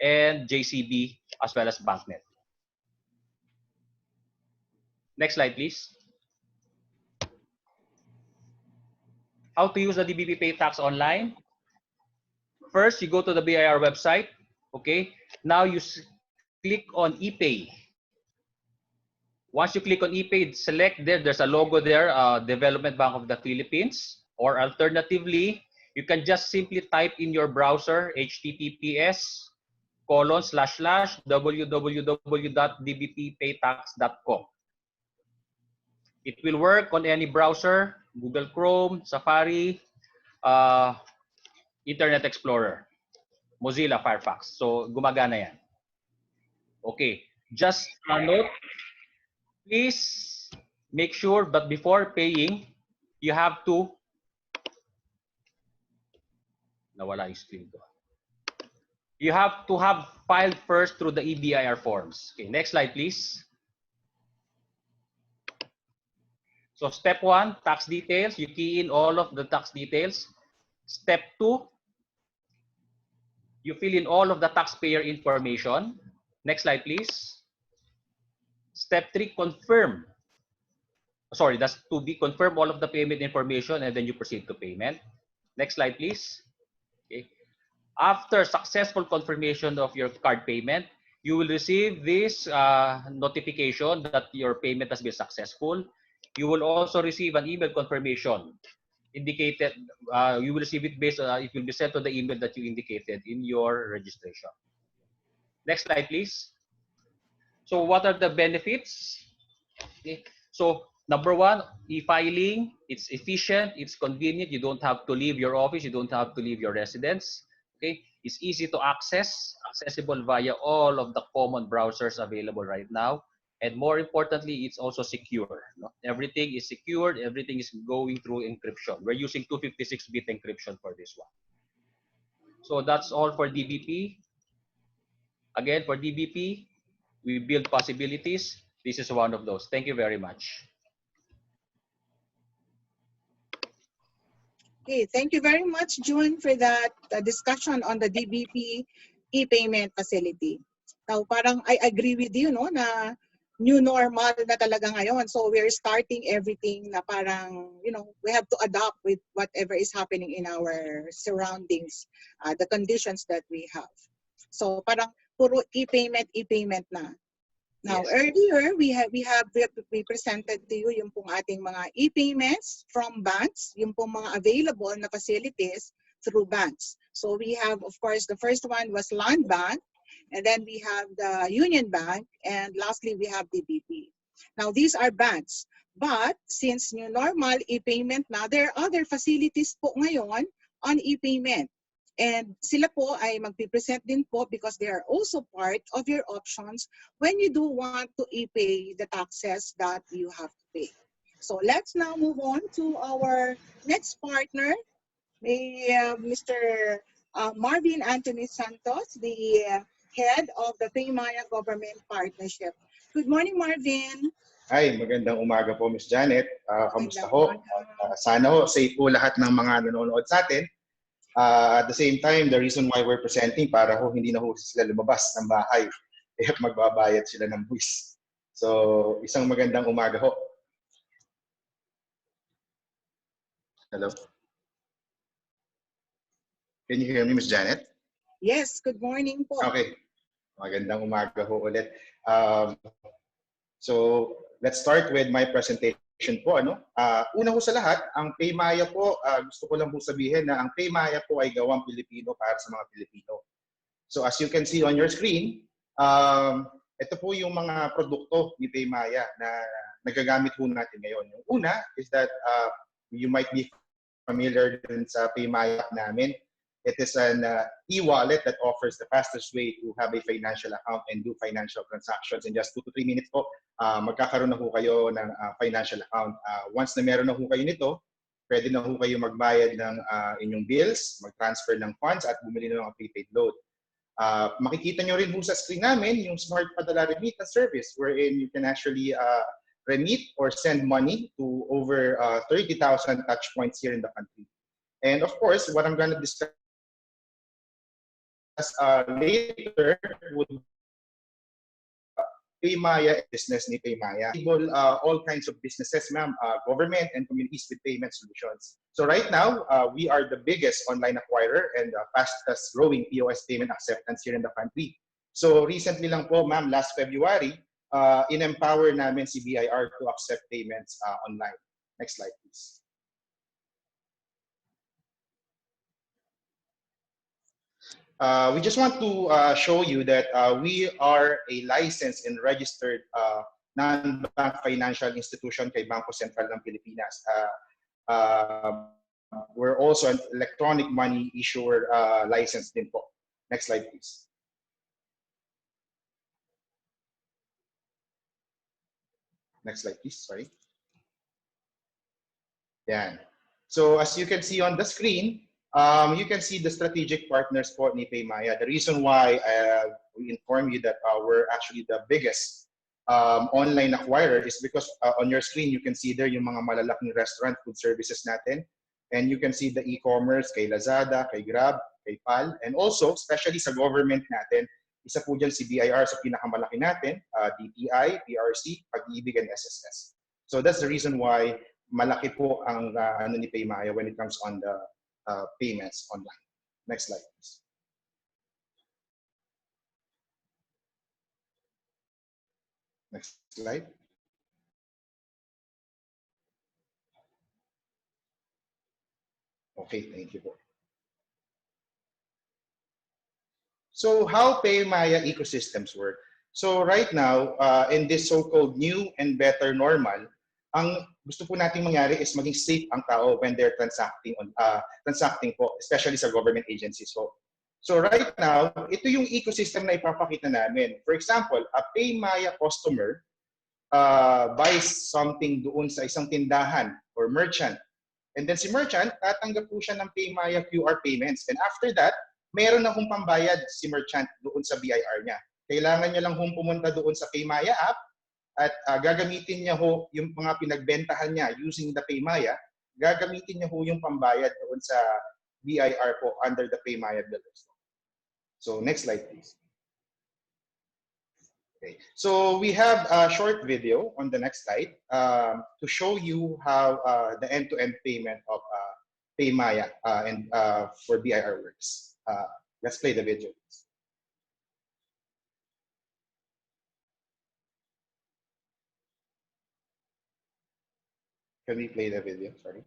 and JCB, as well as BancNet. Next slide, please. How to use the DBP Pay Tax online? First, you go to the BIR website. Okay. Now you click on ePay. Once you click on ePay, select there. There's a logo there, Development Bank of the Philippines. Or alternatively, you can just simply type in your browser https://www.dbppaytax.com. It will work on any browser, Google Chrome, Safari, Internet Explorer, Mozilla Firefox. So gumagana yan. Okay, just a note, please make sure that before paying, you have to, nawala yung screen ko. You have to have filed first through the EBIR forms. Okay, next slide, please. So step 1, tax details. You key in all of the tax details. Step 2, you fill in all of the taxpayer information. Next slide, please. Step 3, confirm. Sorry, that's to be confirm all of the payment information, and then you proceed to payment. Next slide, please. Okay. After successful confirmation of your card payment, you will receive this notification that your payment has been successful. You will also receive an email confirmation indicated. You will receive it based on, it will be sent to the email that you indicated in your registration. Next slide, please. So what are the benefits? Okay. So number 1, e-filing. It's efficient, it's convenient. You don't have to leave your office. You don't have to leave your residence. Okay. It's easy to access, accessible via all of the common browsers available right now. And more importantly, it's also secure. No? Everything is secured. Everything is going through encryption. We're using 256-bit encryption for this one. So that's all for DBP. Again, for DBP, we build possibilities. This is one of those. Thank you very much. Okay, thank you very much, June, for that discussion on the DBP e-payment facility. Now, parang I agree with you, no, na new normal na talaga ngayon. So we're starting everything na parang, you know, we have to adapt with whatever is happening in our surroundings, the conditions that we have. So parang puro e-payment na. Now, Yes. earlier, we presented to you yung pong ating mga e-payments from banks, yung pong mga available na facilities through banks. So we have, of course, the first one was Land Bank, and then we have the Union Bank, and lastly, we have DBP. Now, these are banks. But since new normal e-payment na, there are other facilities po ngayon on e-payment. And sila po ay magpipresent din po because they are also part of your options when you do want to e-pay the taxes that you have to pay. So let's now move on to our next partner, Mr. Marvin Anthony Santos, the head of the Paymaya Government Partnership. Good morning, Marvin. Hi, magandang umaga po, Ms. Janet. Kamusta ho? Sana ho, safe po lahat ng mga nanonood sa atin. At the same time, the reason why we're presenting, para ho hindi na ho sila lumabas ng bahay at magbabayad sila ng buwis. So, isang magandang umaga ho. Hello? Can you hear me, Ms. Janet? Yes, good morning po. Okay. Magandang umaga ho ulit. So, let's start with my presentation po. Una ho sa lahat, ang Paymaya po, gusto ko lang po sabihin na ang Paymaya po ay gawang Pilipino para sa mga Pilipino. So as you can see on your screen, ito po yung mga produkto ni Paymaya na nagagamit po natin ngayon. Yung una is that you might be familiar din sa Paymaya namin. It is an e-wallet that offers the fastest way to have a financial account and do financial transactions. In just 2 to 3 minutes po, magkakaroon na po kayo ng financial account. Once na meron na po kayo nito, pwede na po kayo magbayad ng inyong bills, mag-transfer ng funds, at bumili ng mga prepaid load. Makikita nyo rin po sa screen namin yung Smart Padala Remittance Service wherein you can actually remit or send money to over 30,000 touch points here in the country. And of course, what I'm going to discuss later would Paymaya business ni Paymaya. All kinds of businesses, ma'am, government and communities with payment solutions. So right now, we are the biggest online acquirer and fastest growing POS payment acceptance here in the country. So recently lang po, ma'am, last February, in-empower namin si BIR to accept payments online. Next slide, please. We just want to show you that we are a licensed and registered non-bank financial institution kay Bangko Sentral ng Pilipinas. We're also an electronic money issuer license din po. Next slide, please. Next slide, please. Sorry. Yan. So as you can see on the screen, you can see the strategic partners po ni PayMaya. The reason why we inform you that we're actually the biggest online acquirer is because on your screen, you can see there yung mga malalaking restaurant food services natin. And you can see the e-commerce kay Lazada, kay Grab, kay PAL. And also, especially sa government natin, isa po dyan si BIR sa pinakamalaki natin, DTI, PRC, Pag-ibig, and SSS. So that's the reason why malaki po ang ano ni PayMaya when it comes on the payments online. Next slide, please. Next slide. Okay, thank you po. So how PayMaya ecosystems work? So right now, in this so-called new and better normal, ang gusto po nating mangyari is maging safe ang tao when they're transacting po, especially sa government agencies po. So right now, ito yung ecosystem na ipapakita namin. For example, a PayMaya customer buys something doon sa isang tindahan or merchant. And then si merchant, tatanggap po siya ng PayMaya QR payments. And after that, meron na hong pambayad si merchant doon sa BIR niya. Kailangan niya lang hong pumunta doon sa PayMaya app at gagamitin niya ho yung mga pinagbentahan niya using the PayMaya, gagamitin niya ho yung pambayad doon sa BIR po under the PayMaya billers. So next slide, please. Okay. So we have a short video on the next slide to show you how the end-to-end payment of PayMaya and for BIR works. Let's play the video. Can we play the video? Sorry.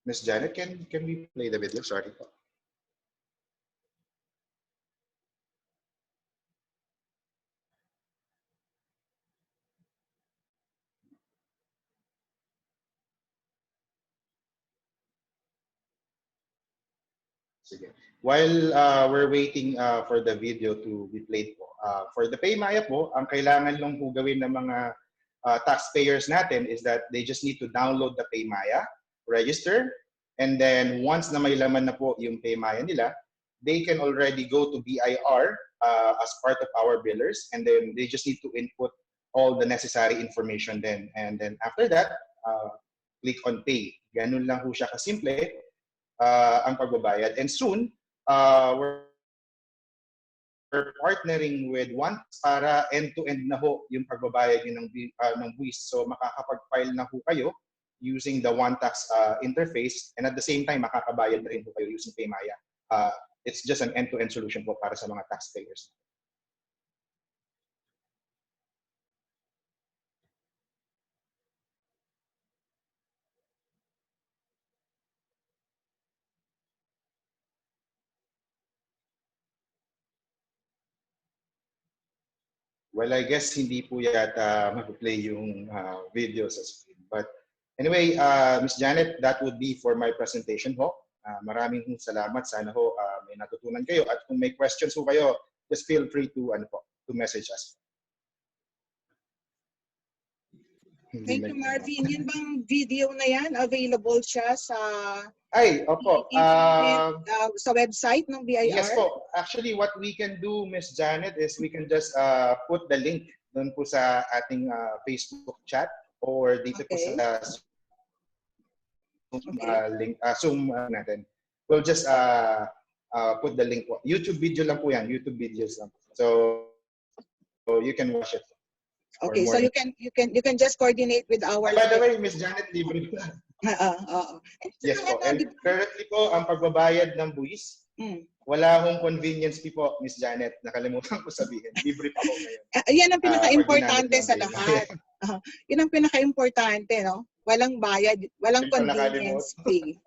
Miss Janet, can we play the video? Sorry. Sige. While we're waiting for the video to be played po, for the PayMaya po, ang kailangan lang po gawin ng mga taxpayers natin is that they just need to download the PayMaya, register, and then once na may laman na po yung PayMaya nila, they can already go to BIR as part of our billers, and then they just need to input all the necessary information then. And then after that, click on Pay. Ganun lang po siya kasimple ang pagbabayad. And soon, we're partnering with One para end-to-end na ho yung pagbabayad ng buwis. So makakapag-file na ho kayo using the One Tax interface, and at the same time, makakabayad na rin ho kayo using PayMaya. It's just an end-to-end solution po para sa mga taxpayers. Well, I guess hindi po yata mag-play yung video sa screen. But anyway, Ms. Janet, that would be for my presentation ho. Maraming salamat. Sana ho may natutunan kayo. At kung may questions ho kayo, just feel free to message us. Thank you, Marvin. Yun bang video na yan? Available siya sa opo. Sa website ng BIR? Yes po. Actually, what we can do, Ms. Janet, is we can just put the link doon po sa ating Facebook chat or dito po sa link, Zoom natin. We'll just put the link po. YouTube video lang po yan. YouTube videos lang. So you can watch it. Okay, so you can just coordinate with our. By the way, Ms. Janet, libre na. Oo. Yes po. And Di- currently po, ang pagbabayad ng buwis, Mm. wala akong convenience fee po, Miss Janet. Nakalimutan ko sabihin. Libre pa po ngayon. Yan ang Pag ginamit pinaka-importante ng sa PayMaya. lahat. Yun ang pinaka-importante, no? Walang bayad, walang Hindi ko nakalimut. convenience fee.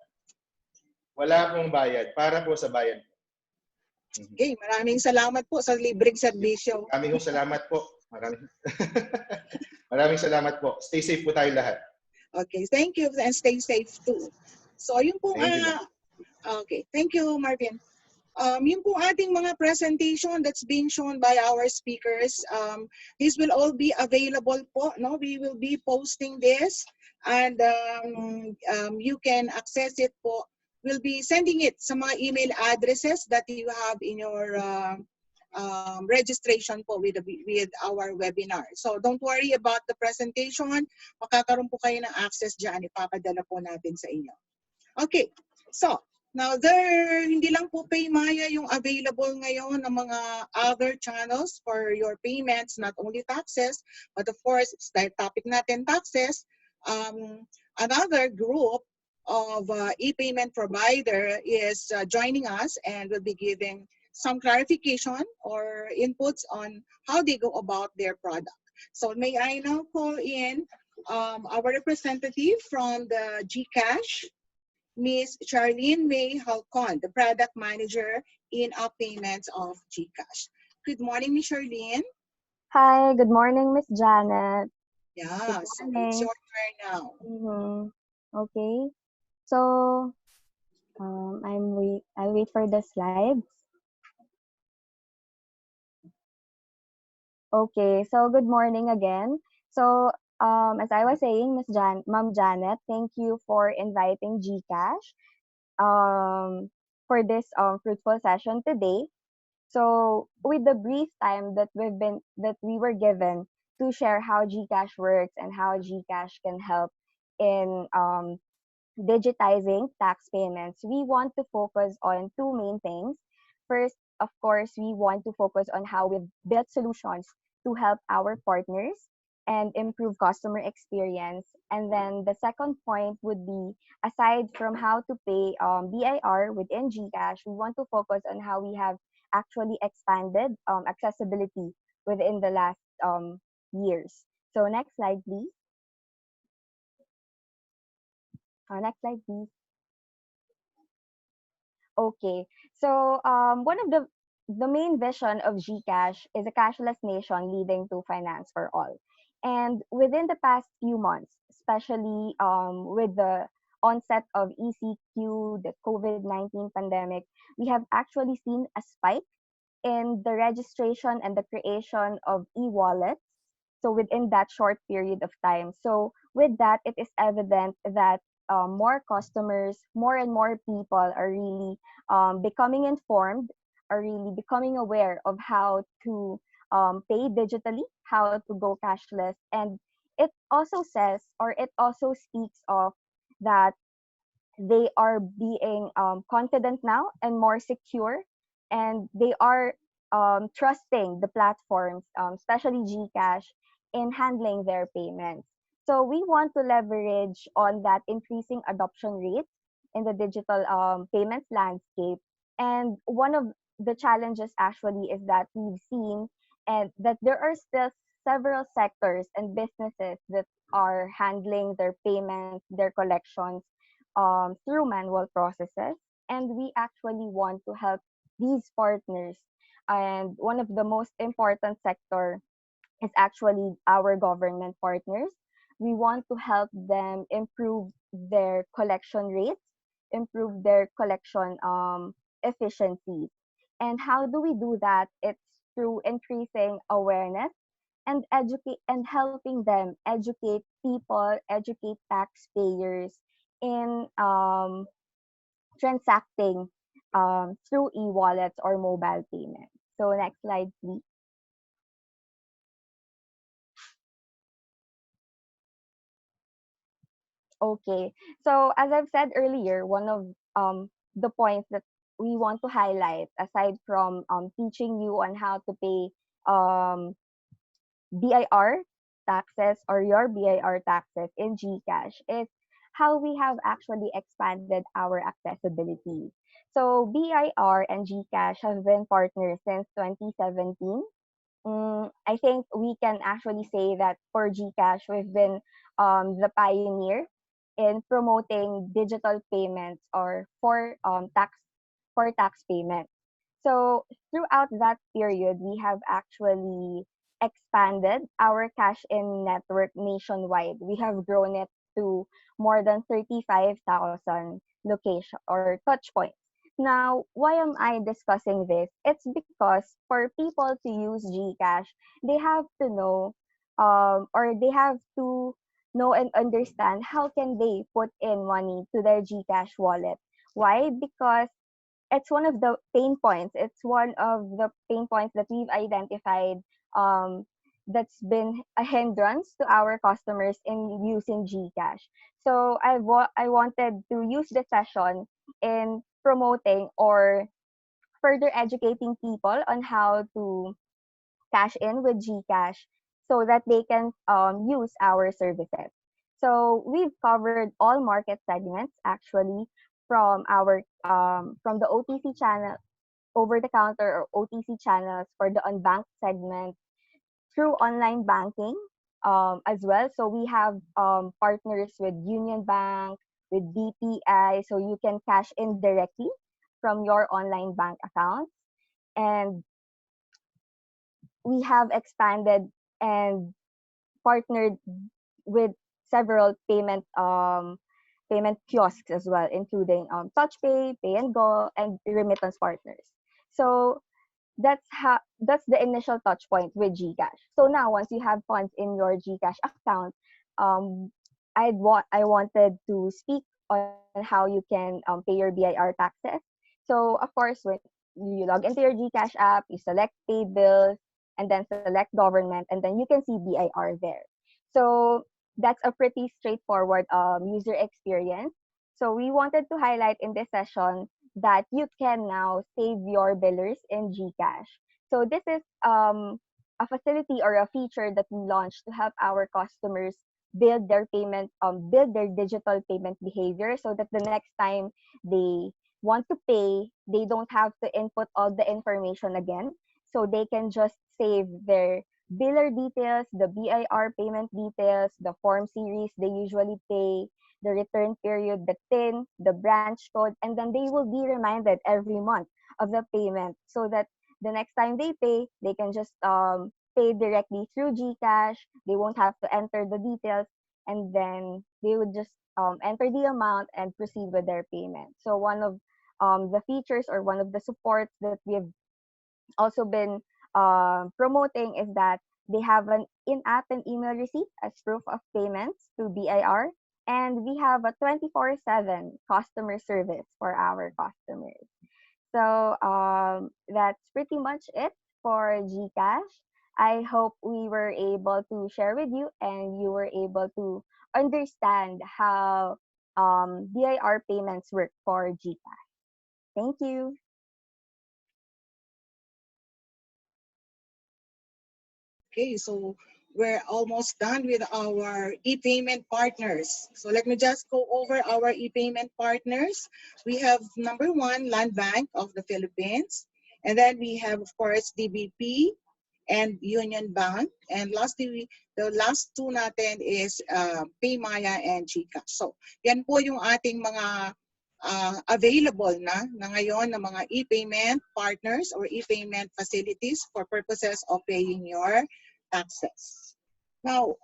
Wala pong bayad. Para po sa bayad. Mhm. Okay, maraming salamat po sa libreng serbisyo. Maraming salamat po. Maraming salamat po. Stay safe po tayo lahat. Okay, thank you and stay safe too. So, yun po, Thank you, ma'am. okay, thank you, Marvin. Yun po ating mga presentation that's being shown by our speakers. These will all be available po, no? We will be posting this and you can access it po. We'll be sending it sa mga email addresses that you have in your registration po with our webinar. So don't worry about the presentation. Makakaroon po kayo ng access dyan. Ipapadala po natin sa inyo. Okay, so now hindi lang po PayMaya yung available ngayon ng mga other channels for your payments, not only taxes, but of course, dahil topic natin taxes, another group of e-payment provider is joining us and will be giving some clarification or inputs on how they go about their product. So may I now call in our representative from the GCash, Ms. Charlene May Halcon, the product manager in payments of GCash. Good morning, Ms. Charlene. Hi, good morning, Miss Janet. Yeah, Good so it's morning. your turn now. Okay, so I'll wait for the slides. Okay, so good morning again. So as I was saying, Ma'am Janet, thank you for inviting GCash for this fruitful session today. So with the brief time that we were given to share how GCash works and how GCash can help in digitizing tax payments, we want to focus on two main things. First, of course, we want to focus on how we've built solutions to help our partners and improve customer experience. And then the second point would be, aside from how to pay BIR within GCash, we want to focus on how we have actually expanded accessibility within the last years. So next slide, please. Next slide, please. Okay, so one of the main vision of GCash is a cashless nation leading to finance for all. And within the past few months, especially with the onset of ECQ, the COVID-19 pandemic, we have actually seen a spike in the registration and the creation of e-wallets. So within that short period of time. So with that, it is evident that more customers, more and more people are really becoming informed, are really becoming aware of how to pay digitally, how to go cashless. And it also says, or it also speaks of that they are being confident now and more secure, and they are trusting the platforms, especially GCash, in handling their payments. So we want to leverage on that increasing adoption rate in the digital payments landscape. And one of the challenges actually is that we've seen and that there are still several sectors and businesses that are handling their payments, their collections through manual processes. And we actually want to help these partners. And one of the most important sector is actually our government partners. We want to help them improve their collection rates, improve their collection efficiencies. And how do we do that? It's through increasing awareness and educate and helping them educate people, educate taxpayers in transacting through e-wallets or mobile payments. So next slide, please. Okay. So as I've said earlier, one of the points that we want to highlight, aside from teaching you on how to pay BIR taxes or your BIR taxes in GCash, is how we have actually expanded our accessibility. So BIR and GCash have been partners since 2017. I think we can actually say that for GCash, we've been the pioneer in promoting digital payments or for tax payment. So throughout that period, we have actually expanded our cash in network nationwide. We have grown it to more than 35,000 location or touch points. Now, why am I discussing this? It's because for people to use GCash, they have to know or they have to know and understand how can they put in money to their GCash wallet. Why? Because it's one of the pain points. It's one of the pain points that we've identified um, that's been a hindrance to our customers in using GCash. So I wanted to use the session in promoting or further educating people on how to cash in with GCash so that they can use our services. So we've covered all market segments actually from the OTC channel, over the counter or OTC channels for the unbanked segment through online banking as well. So we have partners with Union Bank, with BPI, so you can cash in directly from your online bank account. And we have expanded and partnered with several payment kiosks as well, including TouchPay, Pay and Go, and remittance partners. So that's the initial touch point with GCash. So now once you have funds in your GCash account, um, I wanted to speak on how you can pay your BIR taxes. So of course, when you log into your GCash app, you select pay bills, and then select government, and then you can see BIR there. So that's a pretty straightforward user experience. So we wanted to highlight in this session that you can now save your billers in GCash. So this is a facility or a feature that we launched to help our customers build their digital payment behavior so that the next time they want to pay, they don't have to input all the information again. So they can just save their biller details, the BIR payment details, the form series they usually pay, the return period, the PIN, the branch code, and then they will be reminded every month of the payment so that the next time they pay, they can just pay directly through GCash. They won't have to enter the details, and then they would just enter the amount and proceed with their payment. So one of the features or one of the supports that we've also been promoting is that they have an in-app and email receipt as proof of payments to BIR. And we have a 24/7 customer service for our customers. So that's pretty much it for GCash. I hope we were able to share with you and you were able to understand how BIR payments work for GCash. Thank you. Okay, so we're almost done with our e-payment partners. So let me just go over our e-payment partners. We have number one, Land Bank of the Philippines. And then we have, of course, DBP and Union Bank. And lastly, the last two natin is Paymaya and GCash. So yan po yung ating mga available na ngayon na mga e-payment partners or e-payment facilities for purposes of paying your taxes. Now,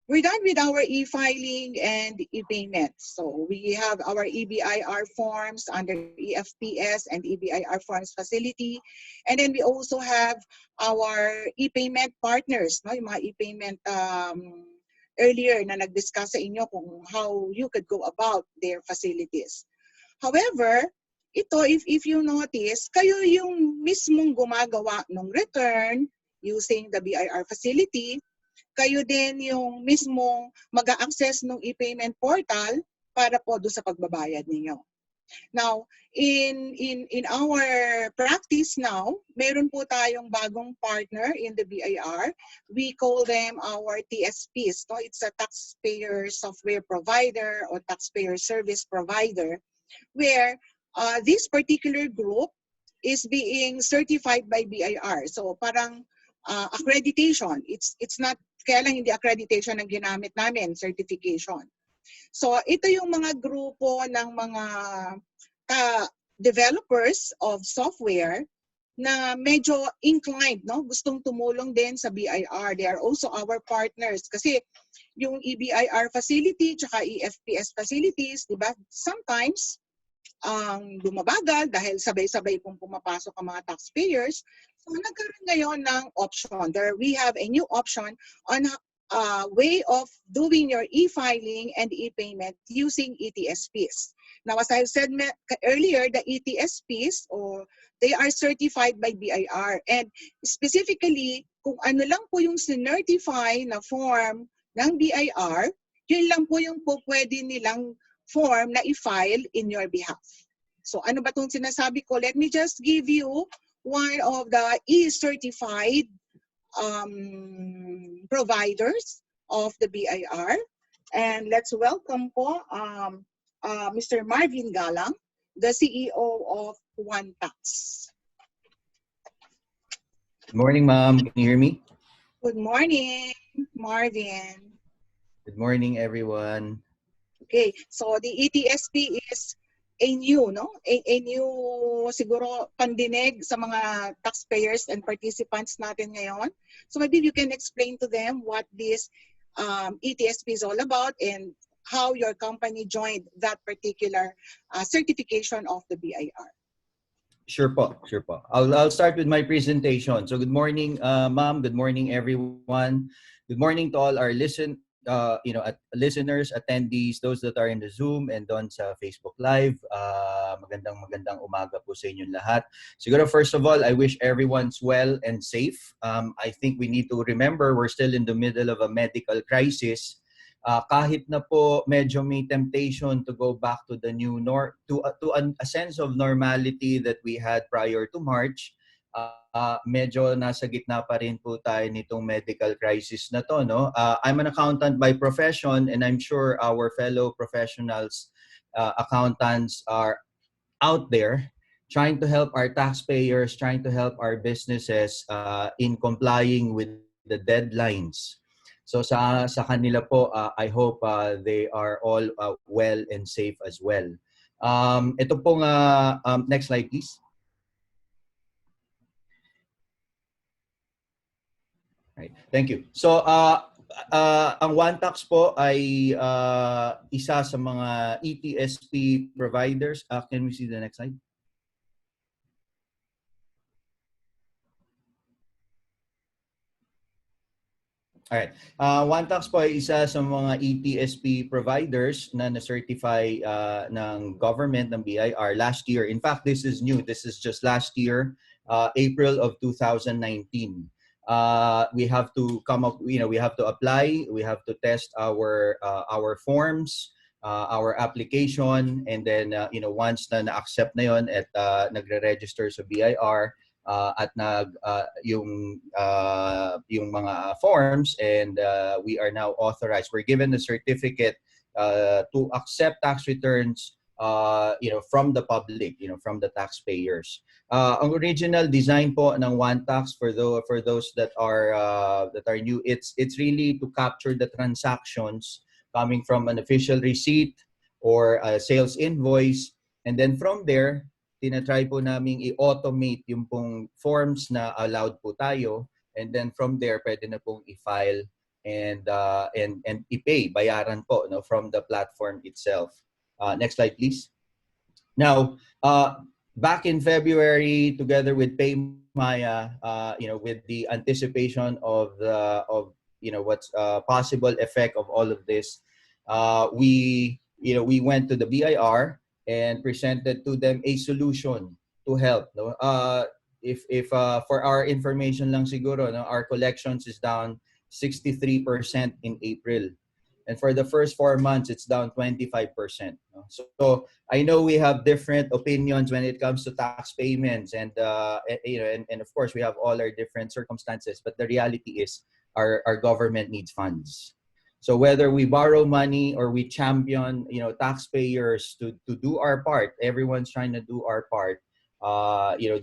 we're done with our e-filing and e-payment. So we have our EBIR forms under EFPS and EBIR forms facility. And then we also have our e-payment partners, no? Yung mga e-payment earlier na nag-discuss sa inyo kung how you could go about their facilities. However, ito, if you notice, kayo yung mismong gumagawa ng return using the BIR facility, kayo din yung mismong mag-access ng e-payment portal para po doon sa pagbabayad ninyo. Now, in our practice now, meron po tayong bagong partner in the BIR. We call them our TSPs. No? It's a taxpayer software provider or taxpayer service provider, where this particular group is being certified by BIR. So parang accreditation. It's not, kaya lang hindi accreditation ang ginamit namin, certification. So ito yung mga grupo ng mga developers of software na medyo inclined, no? Gustong tumulong din sa BIR. They are also our partners kasi yung EBIR facility tsaka EFPS facilities, di ba? Sometimes ang bumabagal dahil sabay-sabay pong pumapasok ang mga taxpayers. So nagkaroon ngayon ng option. We have a new option on way of doing your e-filing and e-payment using ETSPs. Now, as I said earlier, the ETSPs, they are certified by BIR. And specifically, kung ano lang po yung sinertify na form ng BIR, yun lang po yung po pwede nilang form na i-file in your behalf. So ano ba itong sinasabi ko? Let me just give you one of the e-certified providers of the BIR. And let's welcome po Mr. Marvin Galang, the CEO of OneTax. Good morning, ma'am. Can you hear me? Good morning, Marvin. Good morning, everyone. Okay, so the ETSP is a new, no? A new siguro pandinig sa mga taxpayers and participants natin ngayon. So maybe you can explain to them what this ETSP is all about and how your company joined that particular certification of the BIR. Sure po, sure po. I'll start with my presentation. So good morning, ma'am. Good morning, everyone. Good morning to all our listeners, attendees, those that are in the Zoom and on sa Facebook Live. Magandang umaga po sa inyong lahat. Siguro first of all, I wish everyone's well and safe. I think we need to remember we're still in the middle of a medical crisis. Kahit na po medyo may temptation to go back to the new a sense of normality that we had prior to March, medyo nasa gitna pa rin po tayo nitong medical crisis na to, no? I'm an accountant by profession, and I'm sure our fellow professionals, accountants are out there trying to help our taxpayers, trying to help our businesses in complying with the deadlines. So sa kanila po, I hope they are all well and safe as well. Ito pong, next slide please. Right. Thank you. So ang OneTax po ay isa sa mga ETSP providers. Can we see the next slide? Alright. OneTax po ay isa sa mga ETSP providers na na-certify ng government, ng BIR last year. In fact, this is new. This is just last year, April of 2019. We have to come up, we have to apply, we have to test our forms, our application, and then, once na-accept na yun at nagre-register sa BIR, at yung mga forms, and we are now authorized. We're given the certificate to accept tax returns from the public, from the taxpayers. Ang original design po ng OneTax, for those that are new, it's really to capture the transactions coming from an official receipt or a sales invoice, and then from there tinatry po naming i-automate yung pong forms na allowed po tayo, and then from there pwede na pong i-file and i-pay, bayaran po, from the platform itself. Next slide please. Now, back in February, together with PayMaya, with the anticipation of what's possible effect of all of this, we went to the BIR and presented to them a solution to help. If for our information lang siguro, our collections is down 63% in April. And for the first 4 months, it's down 25%. No? So I know we have different opinions when it comes to tax payments, and and of course we have all our different circumstances. But the reality is, our government needs funds. So whether we borrow money or we champion, taxpayers to do our part, everyone's trying to do our part.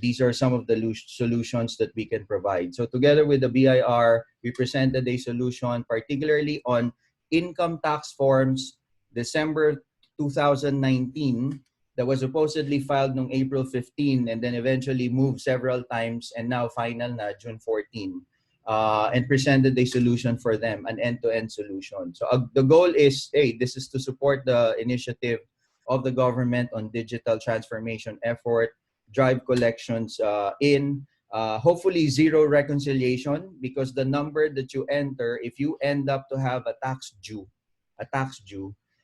These are some of the solutions that we can provide. So together with the BIR, we presented a solution, particularly on income tax forms December 2019 that was supposedly filed on April 15 and then eventually moved several times and now final na June 14. And presented a solution for them, an end-to-end solution. So the goal is, this is to support the initiative of the government on digital transformation effort, drive collections hopefully zero reconciliation, because the number that you enter, if you end up to have a tax due,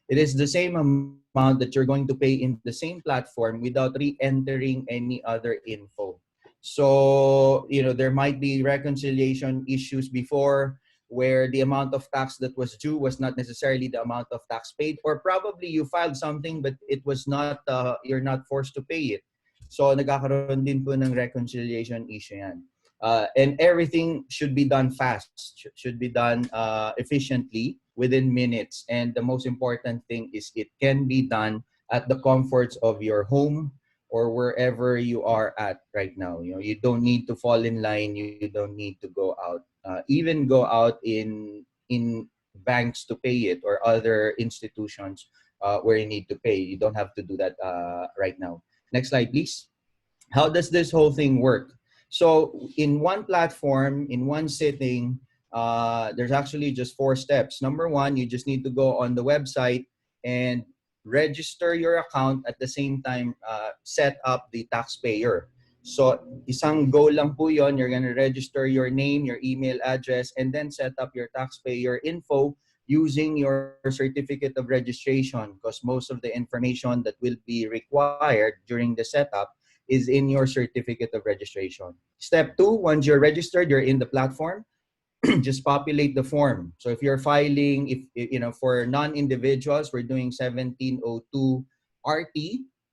it is the same amount that you're going to pay in the same platform without re-entering any other info. So, there might be reconciliation issues before where the amount of tax that was due was not necessarily the amount of tax paid, or probably you filed something but it was not, you're not forced to pay it. So, nagkakaroon din po ng reconciliation issue yan. And everything should be done fast, should be done efficiently within minutes. And the most important thing is it can be done at the comforts of your home or wherever you are at right now. You don't need to fall in line. You don't need to go out. Even go out in banks to pay it, or other institutions where you need to pay. You don't have to do that right now. Next slide, please. How does this whole thing work? So in one platform, in one sitting, there's actually just 4 steps. Number 1, you just need to go on the website and register your account, at the same time set up the taxpayer. So isang goal lang po yon. You're going to register your name, your email address, and then set up your taxpayer info using your certificate of registration, because most of the information that will be required during the setup is in your certificate of registration. Step 2, once you're registered, you're in the platform, just populate the form. So if you're filing, for non-individuals, we're doing 1702 RT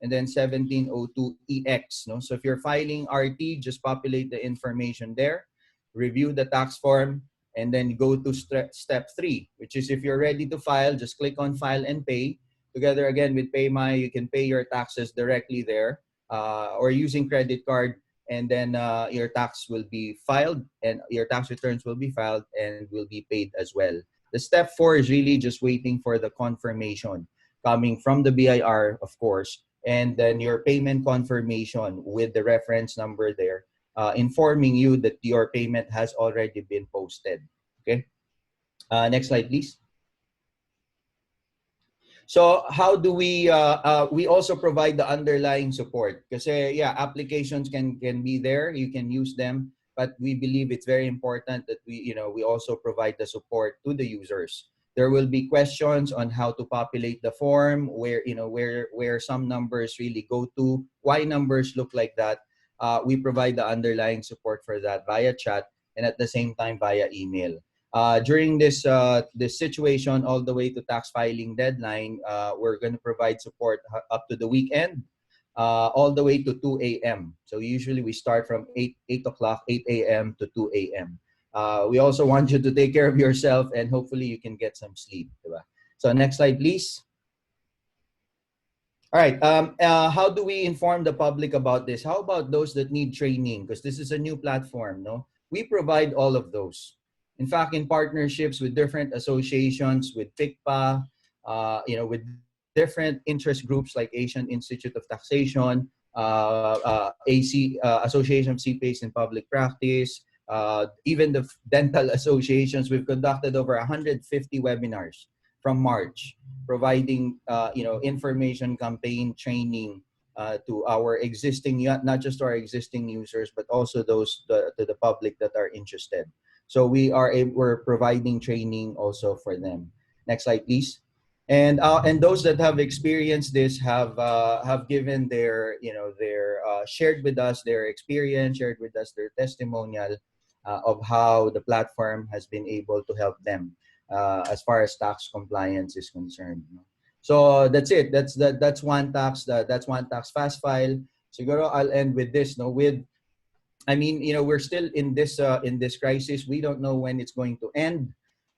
and then 1702 EX. No? So if you're filing RT, just populate the information there, review the tax form, and then go to step 3, which is if you're ready to file, just click on File and Pay. Together again with PayMaya, you can pay your taxes directly there, or using credit card. And then your tax will be filed, and your tax returns will be filed and will be paid as well. The step 4 is really just waiting for the confirmation coming from the BIR, of course, and then your payment confirmation with the reference number there, informing you that your payment has already been posted. Okay. Next slide, please. So how do we also provide the underlying support? Because applications can be there, you can use them, but we believe it's very important that we also provide the support to the users. There will be questions on how to populate the form, where some numbers really go to, why numbers look like that. We provide the underlying support for that via chat and at the same time via email. During this situation, all the way to tax filing deadline, we're going to provide support up to the weekend, all the way to 2 a.m. So usually we start from 8 a.m. to 2 a.m. We also want you to take care of yourself, and hopefully you can get some sleep. Diba? So next slide, please. All right. How do we inform the public about this? How about those that need training? Because this is a new platform, no? We provide all of those. In fact, in partnerships with different associations, with FICPA, with different interest groups like Asian Institute of Taxation, Association of CPAs in Public Practice, even the dental associations, we've conducted over 150 webinars from March, providing information campaign training to our existing, not just to our existing users, but also those to the public that are interested. So we're providing training also for them. Next slide, please. And those that have experienced this have given their shared with us their experience, shared with us their testimonial of how the platform has been able to help them. as far as tax compliance is concerned. So that's it. That's one tax. That's one tax fast file. Siguro I'll end with this. No, with I mean, we're still in this crisis. We don't know when it's going to end.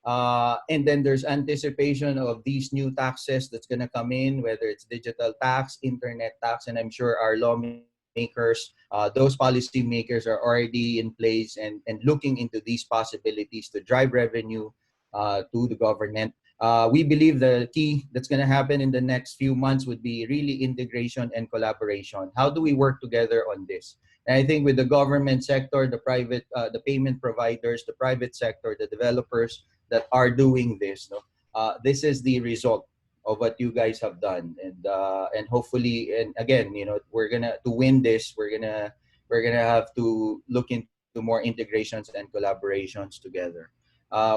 And then there's anticipation of these new taxes that's going to come in, whether it's digital tax, internet tax, and I'm sure our lawmakers, those policy makers are already in place and looking into these possibilities to drive revenue to the government. We believe the key that's going to happen in the next few months would be really integration and collaboration. How do we work together on this? And I think with the government sector, the private, the payment providers, the private sector, the developers that are doing this, this is the result of what you guys have done, and hopefully, and again, we're gonna to win this, we're gonna have to look into more integrations and collaborations together.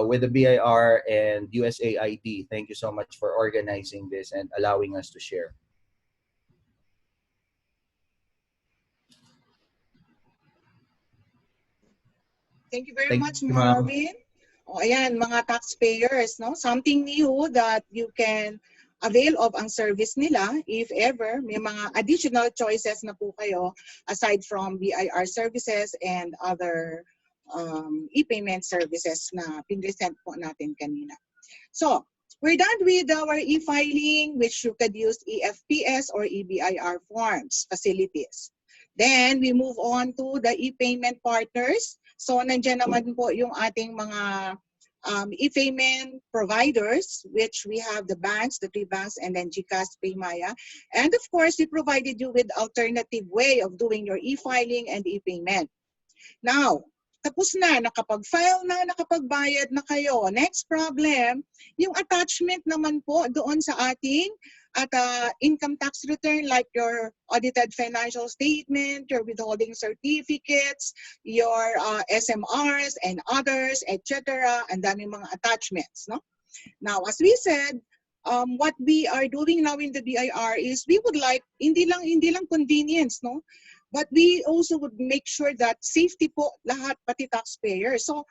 With the BIR and USAID, thank you so much for organizing this and allowing us to share. Thank you very Thank much, you, ma'am. Marvin. O ayan, mga taxpayers, no? Something new that you can avail of ang service nila if ever may mga additional choices na po kayo aside from BIR services and other e-payment services na pinresent po natin kanina. So, we're done with our e-filing, which you could use EFPS or EBIR forms, facilities. Then, we move on to the e-payment partners. So, nandiyan naman po yung ating mga e-payment providers, which we have the banks, the 3 banks, and then GCash, PayMaya. And of course, we provided you with alternative way of doing your e-filing and e-payment. Now, tapos na, nakapag-file na, nakapagbayad na kayo. Next problem, yung attachment naman po doon sa ating income tax return, like your audited financial statement, your withholding certificates, your SMRs and others, etc. Ang daming mga attachments, no? Now, as we said, what we are doing now in the BIR is we would like hindi lang convenience, no? But we also would make sure that safety po lahat, pati taxpayers. So,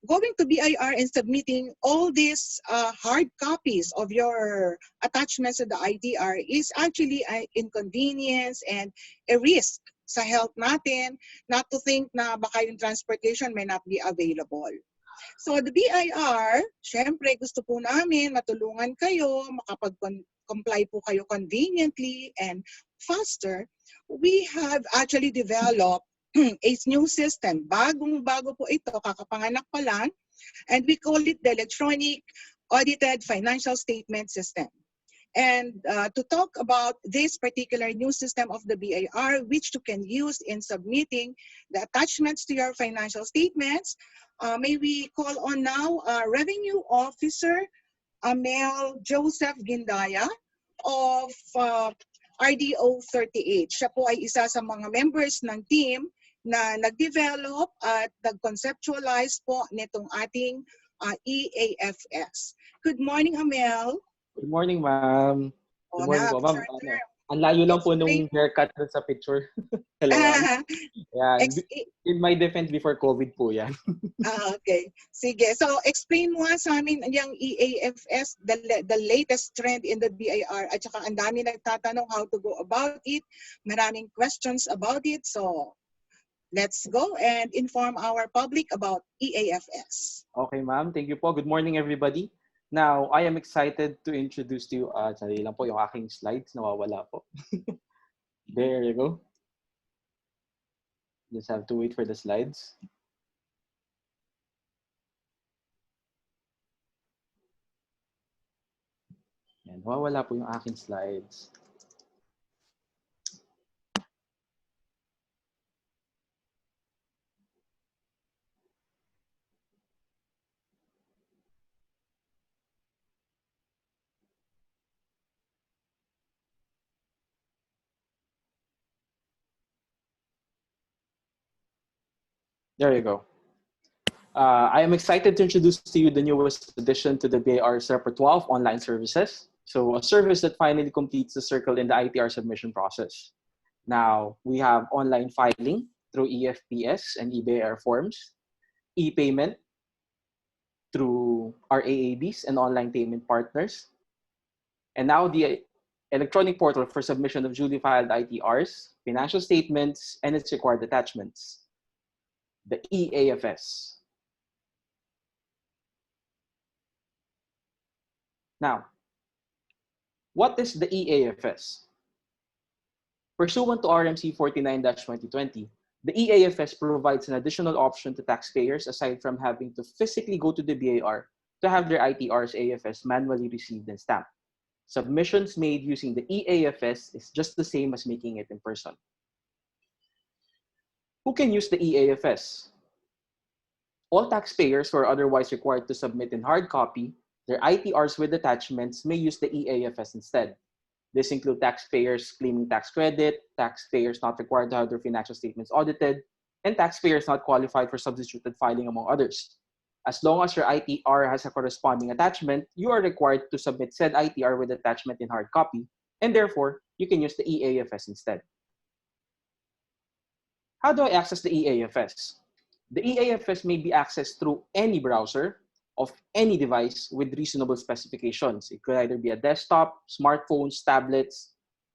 going to BIR and submitting all these hard copies of your attachments to the IDR is actually an inconvenience and a risk sa health natin, not to think na baka yung transportation may not be available. So the BIR, syempre gusto po namin matulungan kayo, makapag-comply po kayo conveniently and faster. We have actually developed a new system. Bagong-bago po ito, kakapanganak pa lang. And we call it the Electronic Audited Financial Statement System. And to talk about this particular new system of the BIR, which you can use in submitting the attachments to your financial statements, may we call on now Revenue Officer Amel Joseph Gindaya of RDO 38. Siya po ay isa sa mga members ng team na nag-develop at nag-conceptualize po nitong ating EAFS. Good morning, Amel. Good morning, ma'am. Good morning po, ma'am. Ang layo lang po nung haircut sa picture. Hello, ma'am. Yeah, in my defense, before COVID po yan. Okay. Sige. So, explain mo sa amin yung EAFS, the latest trend in the BIR, at saka ang dami nagtatanong how to go about it. Maraming questions about it. So, let's go and inform our public about EAFS. Okay, ma'am. Thank you po. Good morning, everybody. Now, I am excited to introduce to you, sarili lang po yung aking slides, nawawala po. There you go. Just have to wait for the slides. Yan, nawawala po yung aking slides. There you go. I am excited to introduce to you the newest addition to the BIR's repertoire of online services. So a service that finally completes the circle in the ITR submission process. Now, we have online filing through EFPS and EBIR forms, e-payment, through our AABs and online payment partners. And now the electronic portal for submission of duly filed ITRs, financial statements, and its required attachments, the EAFS. Now, what is the EAFS? Pursuant to RMC 49-2020, the EAFS provides an additional option to taxpayers aside from having to physically go to the BIR to have their ITRs AFS manually received and stamped. Submissions made using the EAFS is just the same as making it in person. Who can use the EAFS? All taxpayers who are otherwise required to submit in hard copy their ITRs with attachments may use the EAFS instead. This includes taxpayers claiming tax credit, taxpayers not required to have their financial statements audited, and taxpayers not qualified for substituted filing, among others. As long as your ITR has a corresponding attachment, you are required to submit said ITR with attachment in hard copy, and therefore, you can use the EAFS instead. How do I access the EAFS? The EAFS may be accessed through any browser of any device with reasonable specifications. It could either be a desktop, smartphones, tablets,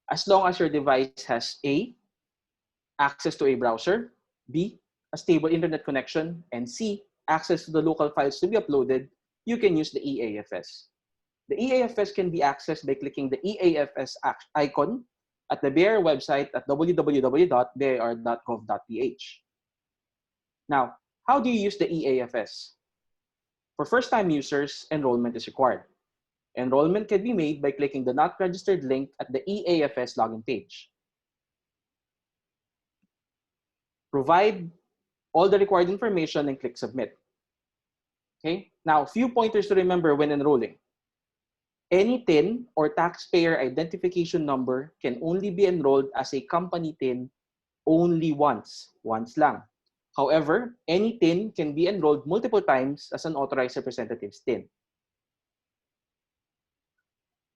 as long as your device has A, access to a browser, B, a stable internet connection, and C, access to the local files to be uploaded, you can use the EAFS. The EAFS can be accessed by clicking the EAFS icon at the BIR website at www.bir.gov.ph. Now, how do you use the EAFS? For first-time users, enrollment is required. Enrollment can be made by clicking the Not Registered link at the EAFS login page. Provide all the required information and click Submit. Okay, now a few pointers to remember when enrolling. Any TIN or taxpayer identification number can only be enrolled as a company TIN only once lang. However, any TIN can be enrolled multiple times as an authorized representative's TIN.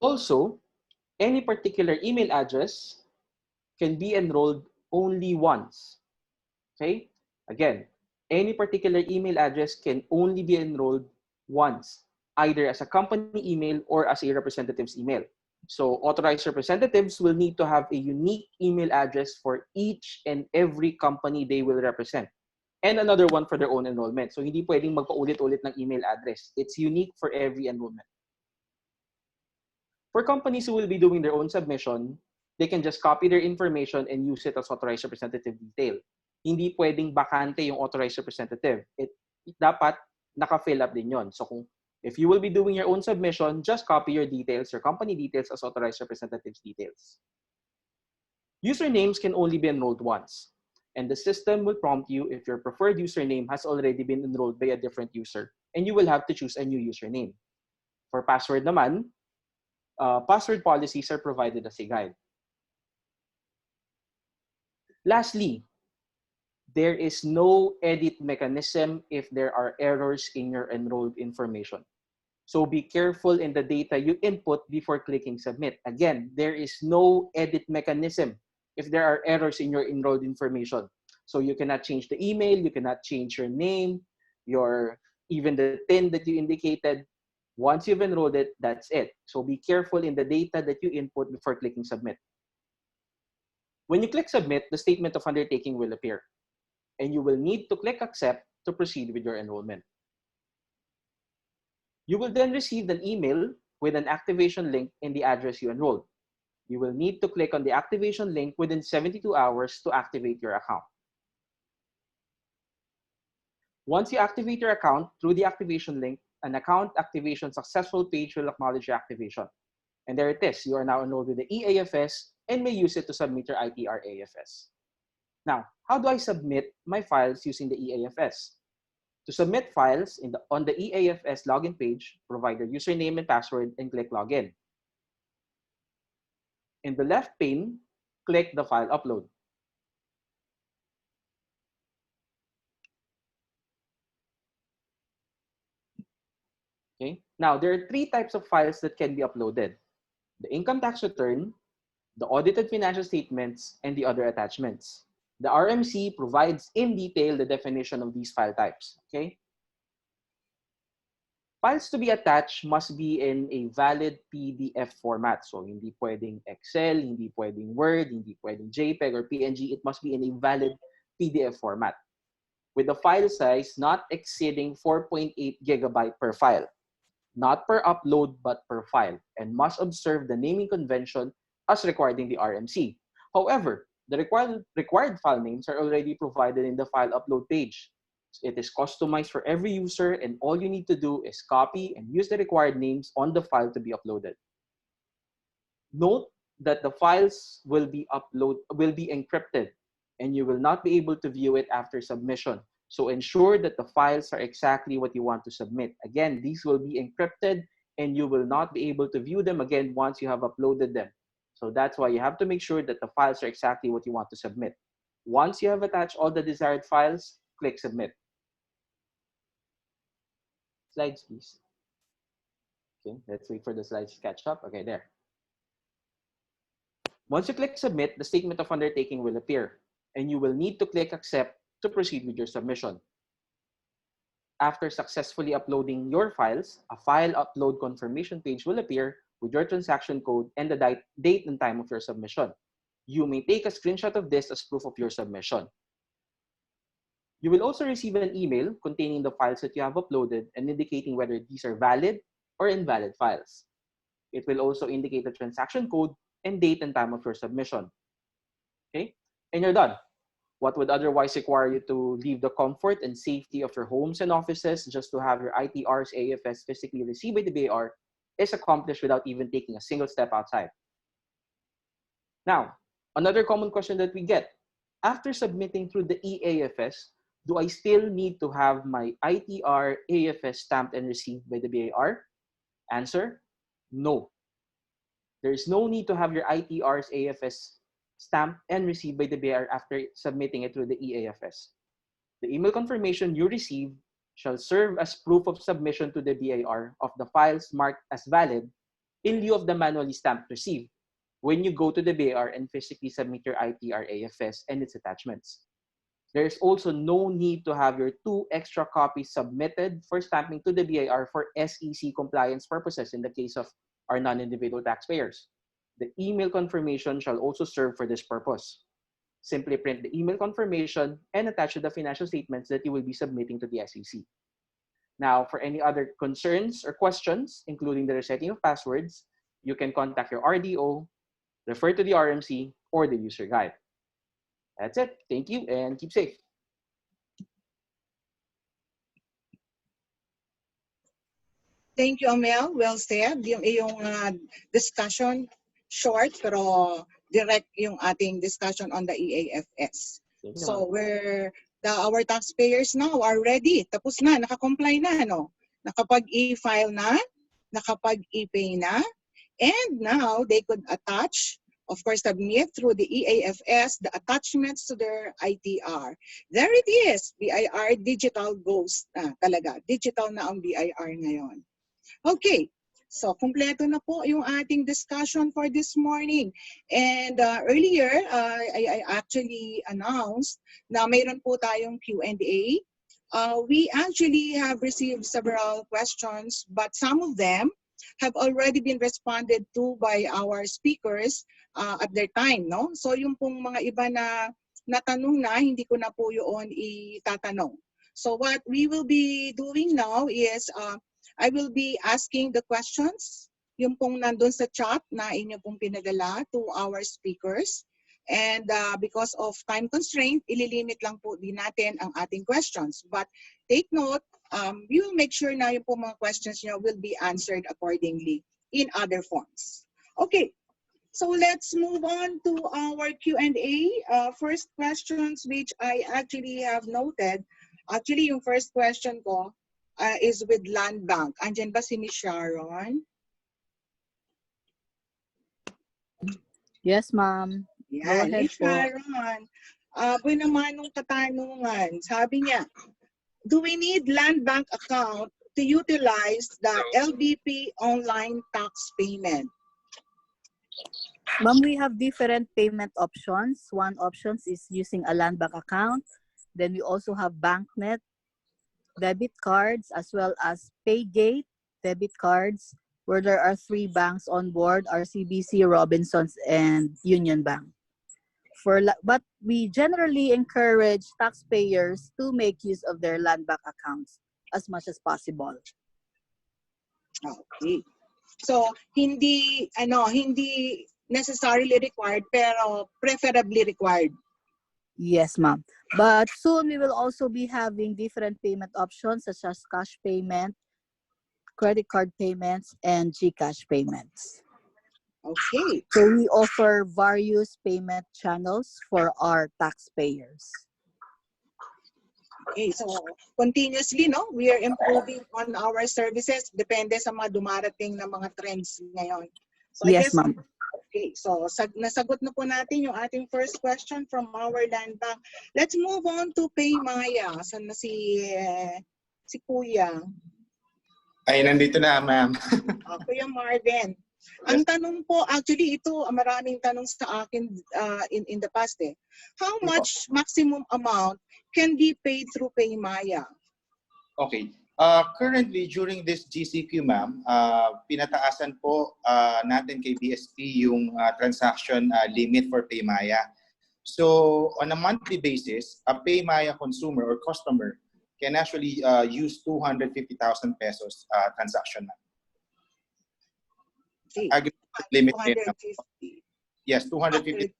Also, any particular email address can be enrolled only once. Okay? Again, any particular email address can only be enrolled once, either as a company email or as a representative's email. So authorized representatives will need to have a unique email address for each and every company they will represent. And another one for their own enrollment. So hindi pwedeng magpaulit-ulit ng email address. It's unique for every enrollment. For companies who will be doing their own submission, they can just copy their information and use it as authorized representative detail. Hindi pwedeng bakante yung authorized representative. Dapat naka-fill up din yon. So if you will be doing your own submission, just copy your details, your company details as authorized representatives details. Usernames can only be enrolled once, and the system will prompt you if your preferred username has already been enrolled by a different user, and you will have to choose a new username. For password naman, password policies are provided as a guide. Lastly, there is no edit mechanism if there are errors in your enrolled information. So be careful in the data you input before clicking submit. Again, there is no edit mechanism if there are errors in your enrolled information. So you cannot change the email, you cannot change your name, even the TIN that you indicated. Once you've enrolled it, that's it. So be careful in the data that you input before clicking submit. When you click submit, the statement of undertaking will appear, and you will need to click accept to proceed with your enrollment. You will then receive an email with an activation link in the address you enrolled. You will need to click on the activation link within 72 hours to activate your account. Once you activate your account through the activation link, an account activation successful page will acknowledge your activation. And there it is. You are now enrolled with the EAFS and may use it to submit your ITR AFS. Now, how do I submit my files using the EAFS? To submit files on the EAFS login page, provide your username and password and click Login. In the left pane, click the file upload. Okay. Now, there are three types of files that can be uploaded: the income tax return, the audited financial statements, and the other attachments. The RMC provides in detail the definition of these file types. Okay. Files to be attached must be in a valid PDF format. So hindi pwedeng Excel, hindi pwedeng Word, hindi pwedeng JPEG or PNG. It must be in a valid PDF format, with a file size not exceeding 4.8 gigabyte per file, not per upload but per file, and must observe the naming convention as required in the RMC. However, the required file names are already provided in the file upload page. It is customized for every user, and all you need to do is copy and use the required names on the file to be uploaded. Note that the files will be encrypted, and you will not be able to view it after submission. So ensure that the files are exactly what you want to submit. Again, these will be encrypted, and you will not be able to view them again once you have uploaded them. So that's why you have to make sure that the files are exactly what you want to submit. Once you have attached all the desired files, click submit. Slides, please. Okay, let's wait for the slides to catch up. Okay, there. Once you click submit, the statement of undertaking will appear, and you will need to click accept to proceed with your submission. After successfully uploading your files, a file upload confirmation page will appear with your transaction code and the date and time of your submission. You may take a screenshot of this as proof of your submission. You will also receive an email containing the files that you have uploaded and indicating whether these are valid or invalid files. It will also indicate the transaction code and date and time of your submission. Okay, and you're done. What would otherwise require you to leave the comfort and safety of your homes and offices just to have your ITRs AFS physically received by the BIR is accomplished without even taking a single step outside. Now, another common question that we get, after submitting through the eAFS, do I still need to have my ITR AFS stamped and received by the BIR? Answer, no. There is no need to have your ITRs AFS stamped and received by the BIR after submitting it through the eAFS. The email confirmation you receive shall serve as proof of submission to the BIR of the files marked as valid in lieu of the manually stamped receipt when you go to the BIR and physically submit your ITR AFS and its attachments. There is also no need to have your 2 extra copies submitted for stamping to the BIR for SEC compliance purposes in the case of our non-individual taxpayers. The email confirmation shall also serve for this purpose. Simply print the email confirmation and attach to the financial statements that you will be submitting to the SEC. Now, for any other concerns or questions, including the resetting of passwords, you can contact your RDO, refer to the RMC, or the user guide. That's it. Thank you and keep safe. Thank you, Amel. Well said. Yung iyong discussion, short pero direct yung ating discussion on the eAFS. So our taxpayers now are ready. Tapos na, nakakomply na, no? Nakapag-e-file na, nakapag-e-pay na, and now they could attach, of course, submit through the eAFS the attachments to their ITR. There it is. BIR digital goes talaga. Digital na ang BIR ngayon. Okay, so kumpleto na po yung ating discussion for this morning. And earlier, I actually announced na mayroon po tayong Q&A. We actually have received several questions, but some of them have already been responded to by our speakers at their time, no? So yung pong mga iba na natanong na, hindi ko na po yun itatanong. So what we will be doing now is I will be asking the questions, yung pong nandun sa chat na inyo pong pinadala to our speakers. And because of time constraint, ililimit lang po din natin ang ating questions. But take note, we will make sure na yung pong mga questions nyo will be answered accordingly in other forms. Okay, so let's move on to our Q&A. First questions which I actually have noted. Actually, yung first question ko, is with Land Bank. Andyan ba si Ms. Sharon? Yes, ma'am. Yan, Go ahead Ms. po. Sharon. Po naman nung katanungan, sabi niya, do we need Land Bank account to utilize the LBP online tax payment? Ma'am, we have different payment options. One option is using a Land Bank account. Then we also have BankNet, debit cards, as well as PayGate, debit cards, where there are 3 banks on board, RCBC, Robinsons, and Union Bank. But we generally encourage taxpayers to make use of their land bank accounts as much as possible. Okay. So, hindi necessarily required, pero preferably required. Yes, ma'am. But soon we will also be having different payment options such as cash payment, credit card payments, and GCash payments. Okay. So we offer various payment channels for our taxpayers. Okay, so continuously, no, we are improving on our services depende sa mga dumarating na mga trends ngayon. So I Yes, guess, ma'am. okay, so nasagot na po natin yung ating first question from our land bank. Let's move on to PayMaya. Saan na si Kuya? Ay, nandito na, ma'am. Kuya Marvin. Ang tanong po, actually ito, maraming tanong sa akin in the past eh. How much maximum amount can be paid through PayMaya? Okay. Currently, during this GCQ, ma'am, pinataasan po natin kay BSP yung transaction limit for PayMaya. So, on a monthly basis, a PayMaya consumer or customer can actually use 250,000 pesos transaction. Okay. Limit 250. Yes, 250.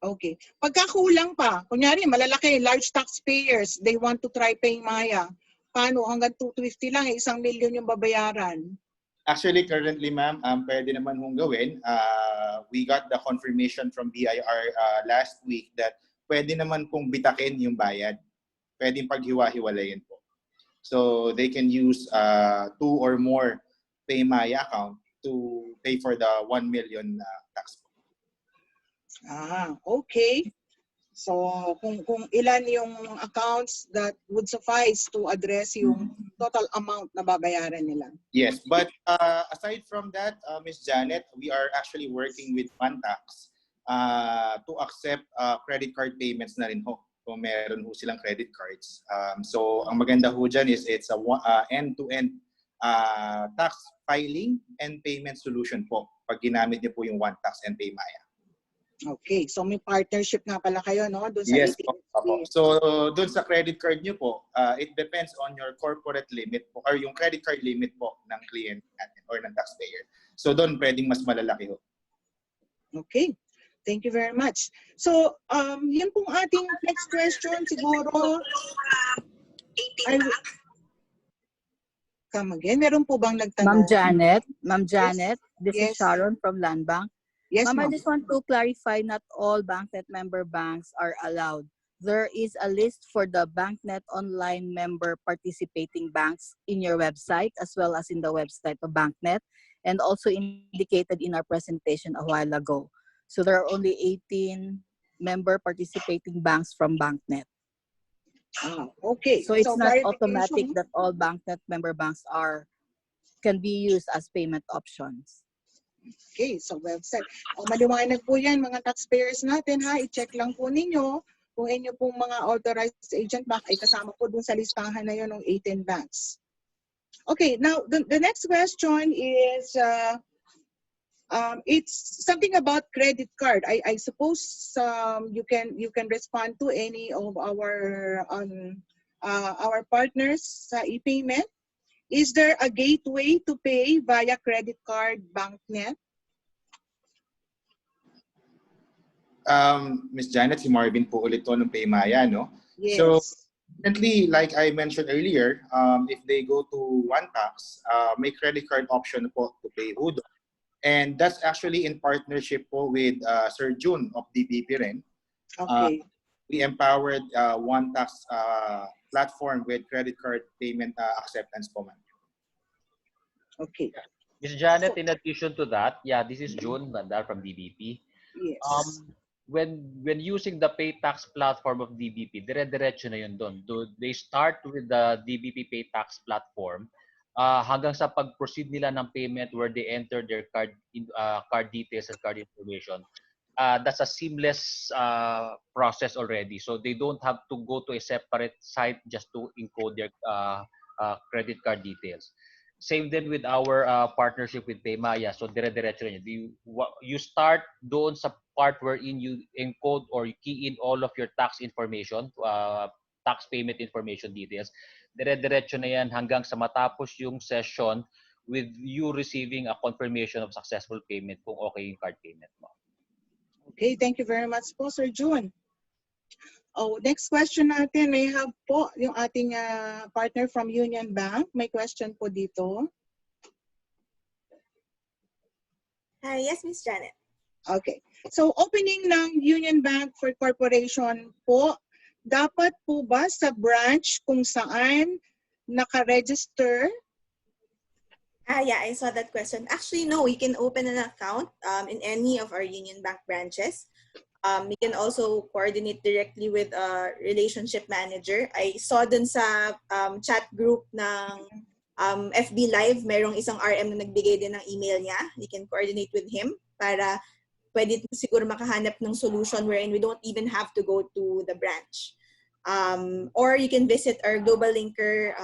Okay. Pagkakulang pa, kunyari malalaki, large taxpayers, they want to try PayMaya. Paano? Hanggang 250 lang, 1 million yung babayaran. Actually, currently, ma'am, pwede naman hong gawin. We got the confirmation from BIR last week that pwede naman pong bitakin yung bayad. Pwedeng paghiwa-hiwalayin po. So, they can use 2 or more PayMaya account to pay for the 1 million tax. Okay. So, kung ilan yung accounts that would suffice to address yung total amount na babayaran nila. Yes, but aside from that, Ms. Janet, we are actually working with Mantax to accept credit card payments na rin ho kung meron ho silang credit cards. So, ang maganda ho dyan is it's a end-to-end tax filing and payment solution po pag ginamit niyo po yung OneTax and PayMaya. Okay, so may partnership nga pala kayo, no? Doon sa Yes ATM. po. So, doon sa credit card niyo po, it depends on your corporate limit po or yung credit card limit po ng client natin or ng taxpayer. So, doon pwedeng mas malalaki ho. Okay. Thank you very much. So, yun pong ating next question siguro. Come again, meron po bang nagtanong? Ma'am Janet, this is Yes. Sharon from Land Bank. Yes, Ma'am, I ma'am. just want to clarify, not all BancNet member banks are allowed. There is a list for the BancNet online member participating banks in your website as well as in the website of BancNet and also indicated in our presentation a while ago. So there are only 18 member participating banks from BancNet. Okay. So it's not clarification. automatic that all BancNet member banks can be used as payment options. Okay, so website. Maliwanag po yan mga taxpayers natin ha. I-check lang po ninyo kung inyo pong mga authorized agent bank ay kasama po dun sa listahan na yun ng 18 banks. Okay, now the next question is it's something about credit card. I suppose you can respond to any of our partners sa e-payment. Is there a gateway to pay via credit card BancNet? Ms. Janet, si Marvin po ulit to ng PayMaya, no? Yes. So, currently, like I mentioned earlier, if they go to OneTax, may credit card option po to pay Hudo. And that's actually in partnership po with Sir June of DBP rin. Okay. We empowered OneTax platform with credit card payment acceptance po, ma'am. Okay. Ms. Janet, in addition to that, yeah, this is June Bandar from DBP. Yes. When using the PayTax platform of DBP, dire-diretso na yun doon. They start with the DBP PayTax platform hanggang sa pag-proceed nila ng payment where they enter their card details and card information. That's a seamless process already. So they don't have to go to a separate site just to encode their credit card details. same din with our partnership with Paymaya. So dire-diretso rin yun. You start doon sa part wherein you encode or you key in all of your tax information, tax payment information details. Dire-diretso na yan hanggang sa matapos yung session with you receiving a confirmation of successful payment kung okay yung card payment mo. Okay, thank you very much po, Sir June. Oh, next question natin, may have po yung ating partner from Union Bank. May question po dito. Hi, yes, Miss Janet. Okay. So, opening ng Union Bank for Corporation po, dapat po ba sa branch kung saan naka-register? Yeah, I saw that question. Actually, no, you can open an account in any of our Union Bank branches. You can also coordinate directly with a relationship manager. I saw dun sa chat group ng FB Live, merong isang RM na nagbigay din ng email niya. You can coordinate with him para pwede siguro makahanap ng solution wherein we don't even have to go to the branch. Or you can visit our Global Linker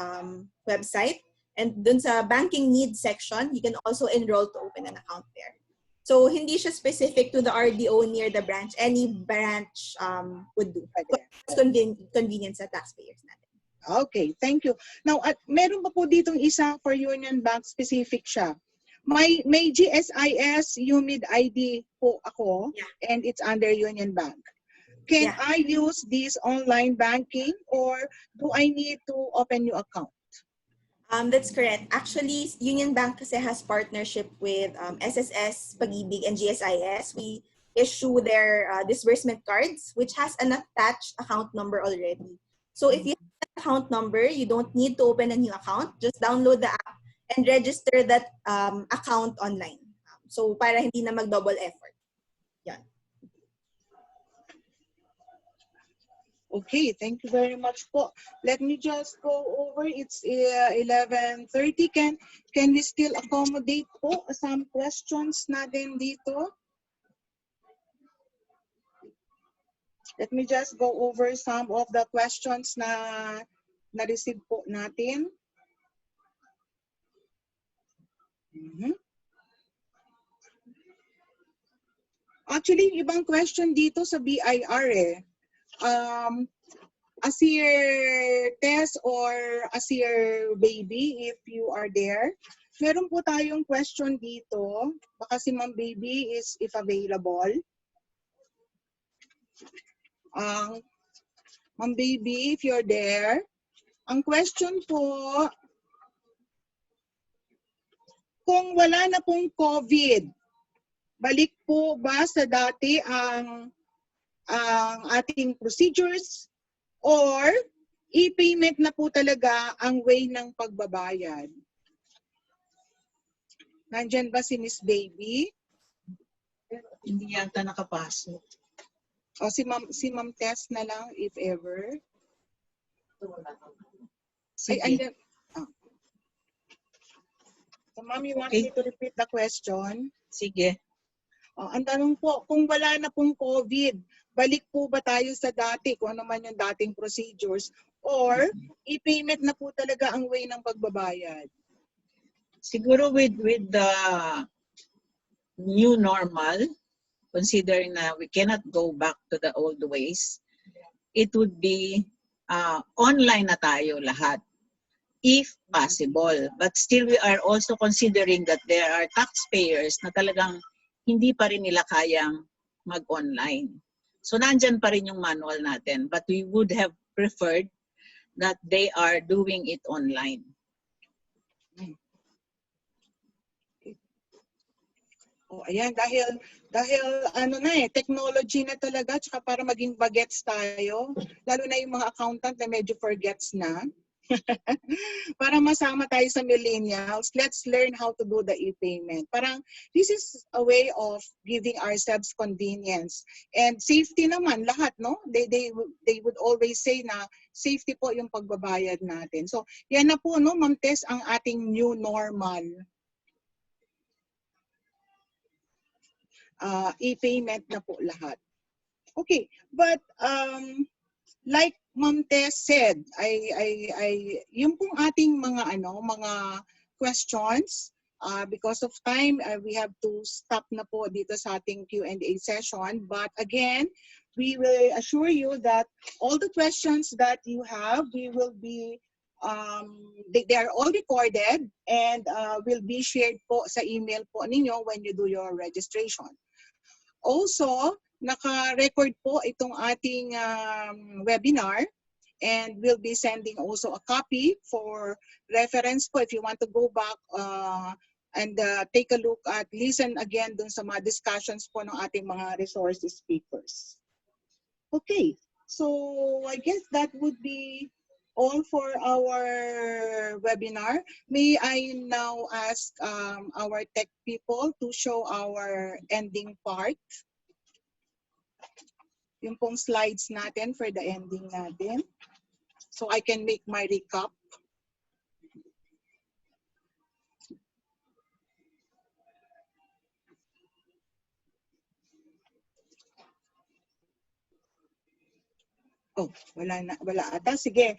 website. And dun sa banking needs section, you can also enroll to open an account there. So, hindi siya specific to the RDO near the branch. Any branch would do. It's convenient sa taxpayers natin. Okay, thank you. Now, meron pa po ditong isa for Union Bank, specific siya. May GSIS UMID ID po ako, and it's under Union Bank. Can I use this online banking or do I need to open new account? That's correct. Actually, Union Bank kasi has partnership with SSS, Pag-ibig, and GSIS. We issue their disbursement cards, which has an attached account number already. So if you have an account number, you don't need to open a new account. Just download the app and register that account online. So para hindi na mag-double effort. Yan. Okay, thank you very much po. Let me just go over. It's 11:30. Can we still accommodate po some questions natin dito? Let me just go over some of the questions na na-receive po natin. Actually, ibang question dito sa BIR eh. Asir Tess or Asir Baby, if you are there. Meron po tayong question dito. Baka si Ma'am Baby is if available. Ma'am Baby, if you're there. Ang question po, kung wala na pong COVID, balik po ba sa dati ang ating procedures or e-payment na po talaga ang way ng pagbabayad? Nandyan ba si Miss Baby? Hindi yata nakapasok. O si Ma'am Tess na lang if ever. Sige. So ma'am, you want me to repeat the question? Sige. Ang tanong po, kung wala na pong COVID, balik po ba tayo sa dati, kung ano man yung dating procedures, or e-payment na po talaga ang way ng pagbabayad? Siguro with the new normal, considering na we cannot go back to the old ways, it would be online na tayo lahat, if possible. But still, we are also considering that there are taxpayers na talagang hindi pa rin nila kayang mag-online. So, nandyan pa rin yung manual natin. But we would have preferred that they are doing it online. Oh, ayan, dahil ano na technology na talaga, tsaka para maging bagets tayo, lalo na yung mga accountant na medyo forgets na. Para masama tayo sa millennials, let's learn how to do the e-payment. Parang this is a way of giving ourselves convenience and safety naman lahat, no? They would always say na safety po yung pagbabayad natin. So, yan na po, no, Ma'am Tess, ang ating new normal. E-payment na po lahat. Okay, but like Ma'am Tess said, yung pong ating mga questions. Because of time, we have to stop na po dito sa ating Q&A session. But again, we will assure you that all the questions that you have, we will be, they are all recorded and will be shared po sa email po ninyo when you do your registration. Also, naka-record po itong ating webinar. And we'll be sending also a copy for reference po if you want to go back and take a look at, listen again dun sa mga discussions po ng ating mga resource speakers. Okay, so I guess that would be all for our webinar. May I now ask our tech people to show our ending part. Yung pong slides natin for the ending natin. So I can make my recap. Oh, wala ata. Sige.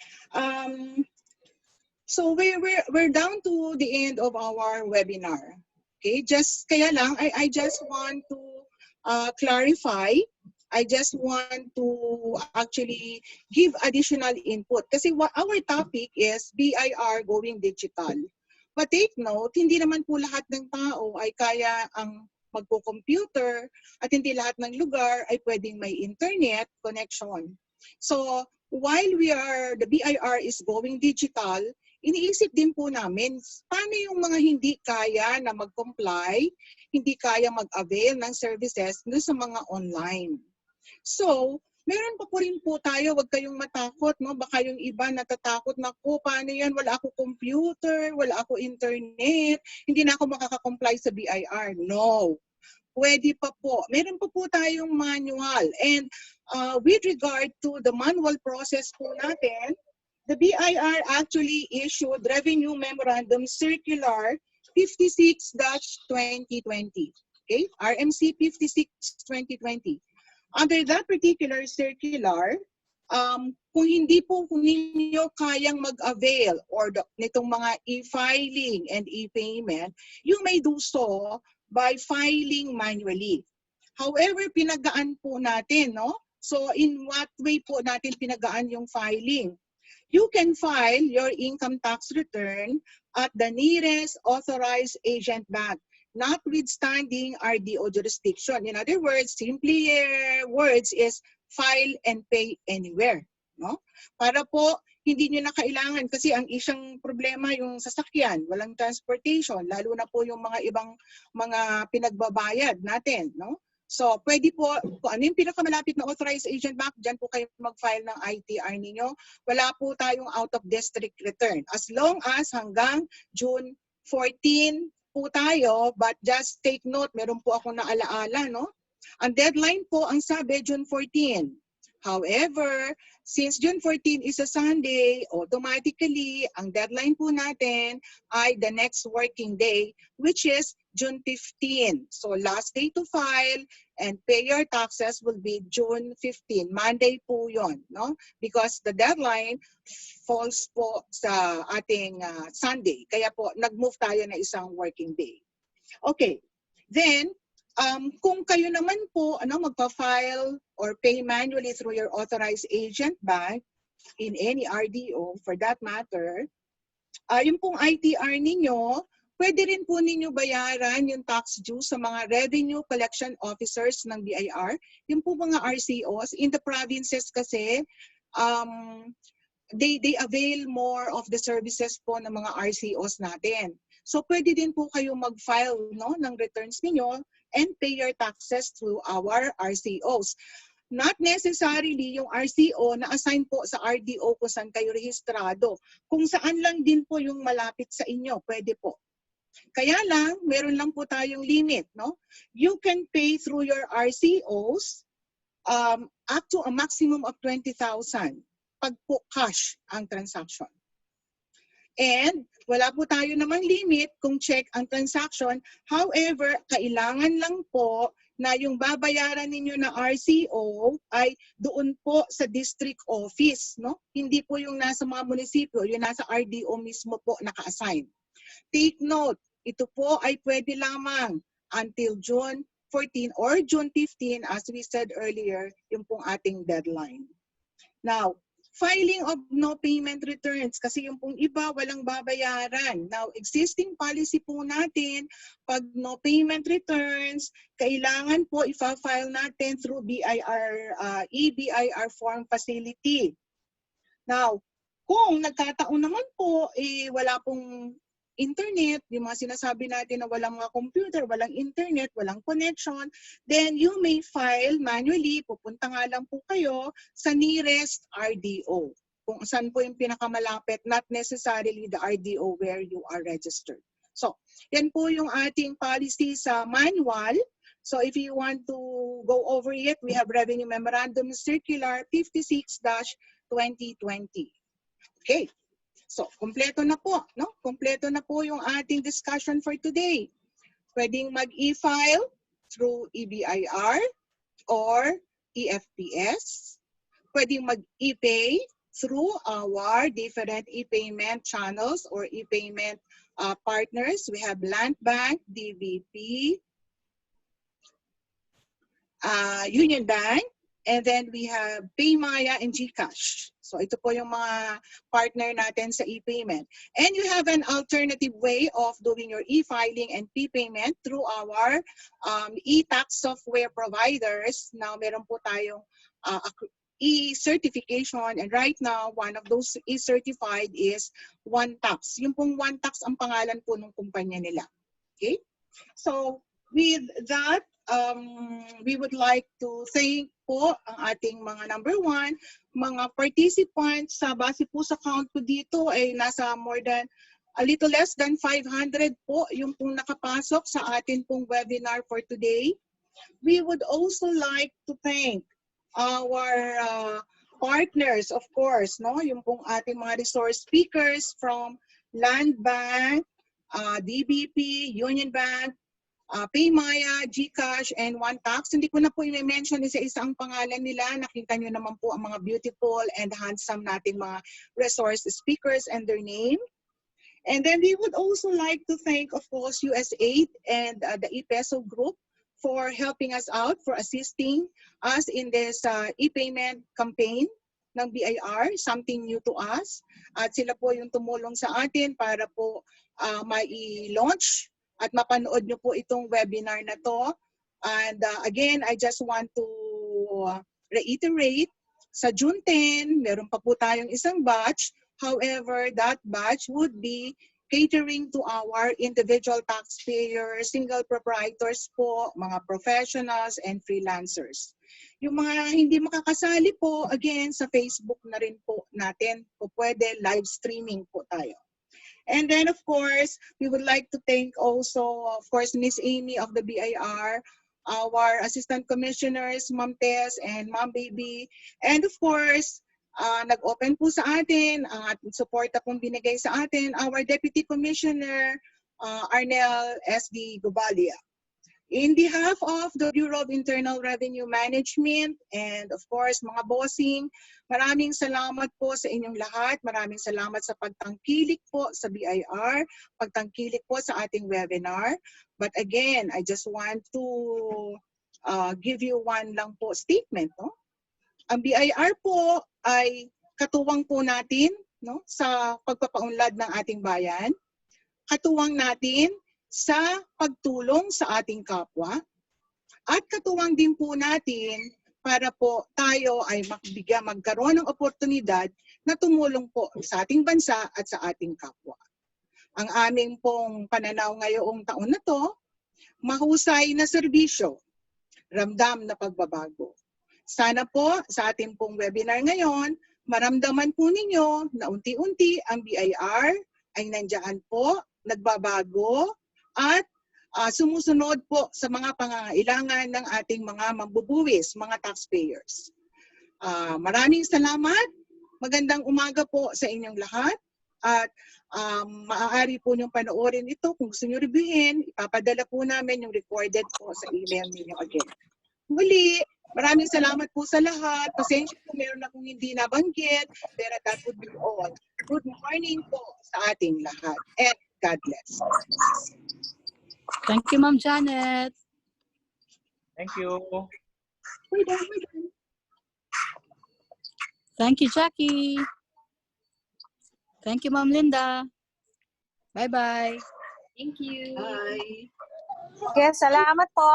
So we're down to the end of our webinar. Okay, just kaya lang, I just want to clarify. I just want to actually give additional input. Kasi our topic is BIR going digital. But take note, hindi naman po lahat ng tao ay kaya ang magpo-computer at hindi lahat ng lugar ay pwedeng may internet connection. So while the BIR is going digital, iniisip din po namin, paano yung mga hindi kaya na mag-comply, hindi kaya mag-avail ng services doon sa mga online. So, meron pa po rin po tayo, wag kayong matakot, no? Baka yung iba natatakot na po, paano yan, wala ako computer, wala ako internet, hindi na ako makaka-comply sa BIR. No. Pwede pa po. Meron pa po tayong manual. And with regard to the manual process po natin, the BIR actually issued Revenue Memorandum Circular 56-2020. Okay? RMC 56-2020. Under that particular circular, kung hindi po ninyo kayang mag-avail or nitong mga e-filing and e-payment, you may do so by filing manually. However, pinagaan po natin, no? So in what way po natin pinagaan yung filing? You can file your income tax return at the nearest authorized agent bank, notwithstanding RDO jurisdiction. In other words, simply words is file and pay anywhere. No? Para po, hindi nyo na kailangan kasi ang isang problema yung sasakyan, walang transportation, lalo na po yung mga ibang mga pinagbabayad natin. No? So, pwede po, kung ano yung pinakamalapit na authorized agent bank, dyan po kayo mag-file ng ITR ninyo. Wala po tayong out-of-district return. As long as hanggang June 14 po tayo, but just take note, meron po akong naalaala, no? Ang deadline po, ang sabi, June 14. However, since June 14 is a Sunday, automatically, ang deadline po natin ay the next working day, which is June 15. So last day to file and pay your taxes will be June 15. Monday po yon, no? Because the deadline falls po sa ating Sunday. Kaya po, nag-move tayo na isang working day. Okay. Then, kung kayo naman po magpa-file or pay manually through your authorized agent bank in any RDO for that matter, yung pong ITR ninyo, pwede rin po ninyo bayaran yung tax due sa mga revenue collection officers ng BIR, yung po mga RCOs. In the provinces kasi, they avail more of the services po ng mga RCOs natin. So pwede din po kayo mag-file ng returns ninyo and pay your taxes through our RCOs. Not necessarily yung RCO na assign po sa RDO kung saan kayo rehistrado. Kung saan lang din po yung malapit sa inyo, pwede po. Kaya lang, meron lang po tayong limit. No? You can pay through your RCOs up to a maximum of 20,000 pag po cash ang transaction. And wala po tayo namang limit kung check ang transaction. However, kailangan lang po na yung babayaran ninyo na RCO ay doon po sa district office. No? Hindi po yung nasa mga munisipyo, yung nasa RDO mismo po naka-assign. Take note, ito po ay pwede lamang until June 14 or June 15, as we said earlier, yung pong ating deadline. Now, filing of no payment returns, kasi yung pong iba walang babayaran. Now, existing policy po natin, pag no payment returns, kailangan po ifa-file natin through BIR, EBIR form facility. Now, kung nagkataon naman po, wala pong internet, yung mga sinasabi natin na walang mga computer, walang internet, walang connection, then you may file manually, pupunta nga lang po kayo sa nearest RDO. Kung saan po yung pinakamalapit, not necessarily the RDO where you are registered. So, yan po yung ating policy sa manual. So, if you want to go over it, we have Revenue Memorandum Circular 56-2020. Okay. So, kompleto na po, no? Kompleto na po yung ating discussion for today. Pwedeng mag-e-file through EBIR or EFPS. Pwedeng mag-e-pay through our different e-payment channels or e-payment partners. We have Land Bank, DVP, Union Bank, and then we have PayMaya and GCash. So ito po yung mga partner natin sa e-payment. And you have an alternative way of doing your e-filing and p-payment through our e-tax software providers. Now meron po tayong e-certification, and right now one of those e-certified is OneTax. Yung pong OneTax ang pangalan po ng kumpanya nila. Okay? So with that, we would like to thank po ang ating mga number one, mga participants. Sa base po sa count ko dito ay nasa more than, a little less than 500 po yung pong nakapasok sa atin pong webinar for today. We would also like to thank our partners, of course, no? Yung pong ating mga resource speakers from Land Bank, DBP, Union Bank, PayMaya, GCash, and OneTax. Hindi ko na po i-mention isa-isa ang pangalan nila. Nakita nyo naman po ang mga beautiful and handsome nating mga resource speakers and their name. And then we would also like to thank, of course, USAID and the ePeso Group for helping us out, for assisting us in this e-payment campaign ng BIR, something new to us. At sila po yung tumulong sa atin para po mai-launch at mapanood nyo po itong webinar na to. And again, I just want to reiterate, sa June 10, meron pa po tayong isang batch. However, that batch would be catering to our individual taxpayers, single proprietors po, mga professionals, and freelancers. Yung mga hindi makakasali po, again, sa Facebook na rin po natin, po pwede live streaming po tayo. And then, of course, we would like to thank also, of course, Miss Amy of the BIR, our Assistant Commissioners, Ma'am Tess and Ma'am Baby. And of course, nag-open po sa atin, ang ating suporta pong binigay sa atin, our Deputy Commissioner, Arnel S.D. Gubalia. In behalf of the Bureau of Internal Revenue Management and of course mga bossing, maraming salamat po sa inyong lahat. Maraming salamat sa pagtangkilik po sa BIR, pagtangkilik po sa ating webinar. But again, I just want to give you one lang po statement. No? Ang BIR po ay katuwang po natin, no, sa pagpapaunlad ng ating bayan. Katuwang natin sa pagtulong sa ating kapwa, at katuwang din po natin para po tayo ay magkaroon ng oportunidad na tumulong po sa ating bansa at sa ating kapwa. Ang aming pong pananaw ngayong taon na to, mahusay na serbisyo, ramdam na pagbabago. Sana po sa ating pong webinar ngayon, maramdaman po ninyo na unti-unti ang BIR ay nandiyan po, nagbabago, at sumusunod po sa mga pangangailangan ng ating mga mambubuwis, mga taxpayers. Maraming salamat. Magandang umaga po sa inyong lahat. At maaari po niyong panoorin ito. Kung gusto niyo reviewin, ipapadala po namin yung recorded po sa email niyo again. Muli, maraming salamat po sa lahat. Pasensya po, meron akong hindi nabanggit, pero that would be all. Good morning po sa ating lahat. And God bless. Thank you, Ma'am Janet. Thank you. We're done. Thank you, Jackie. Thank you, Ma'am Linda. Bye-bye. Thank you. Bye. Yes, salamat po.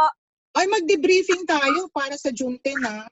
Ay, mag-debriefing tayo para sa June 10, ha?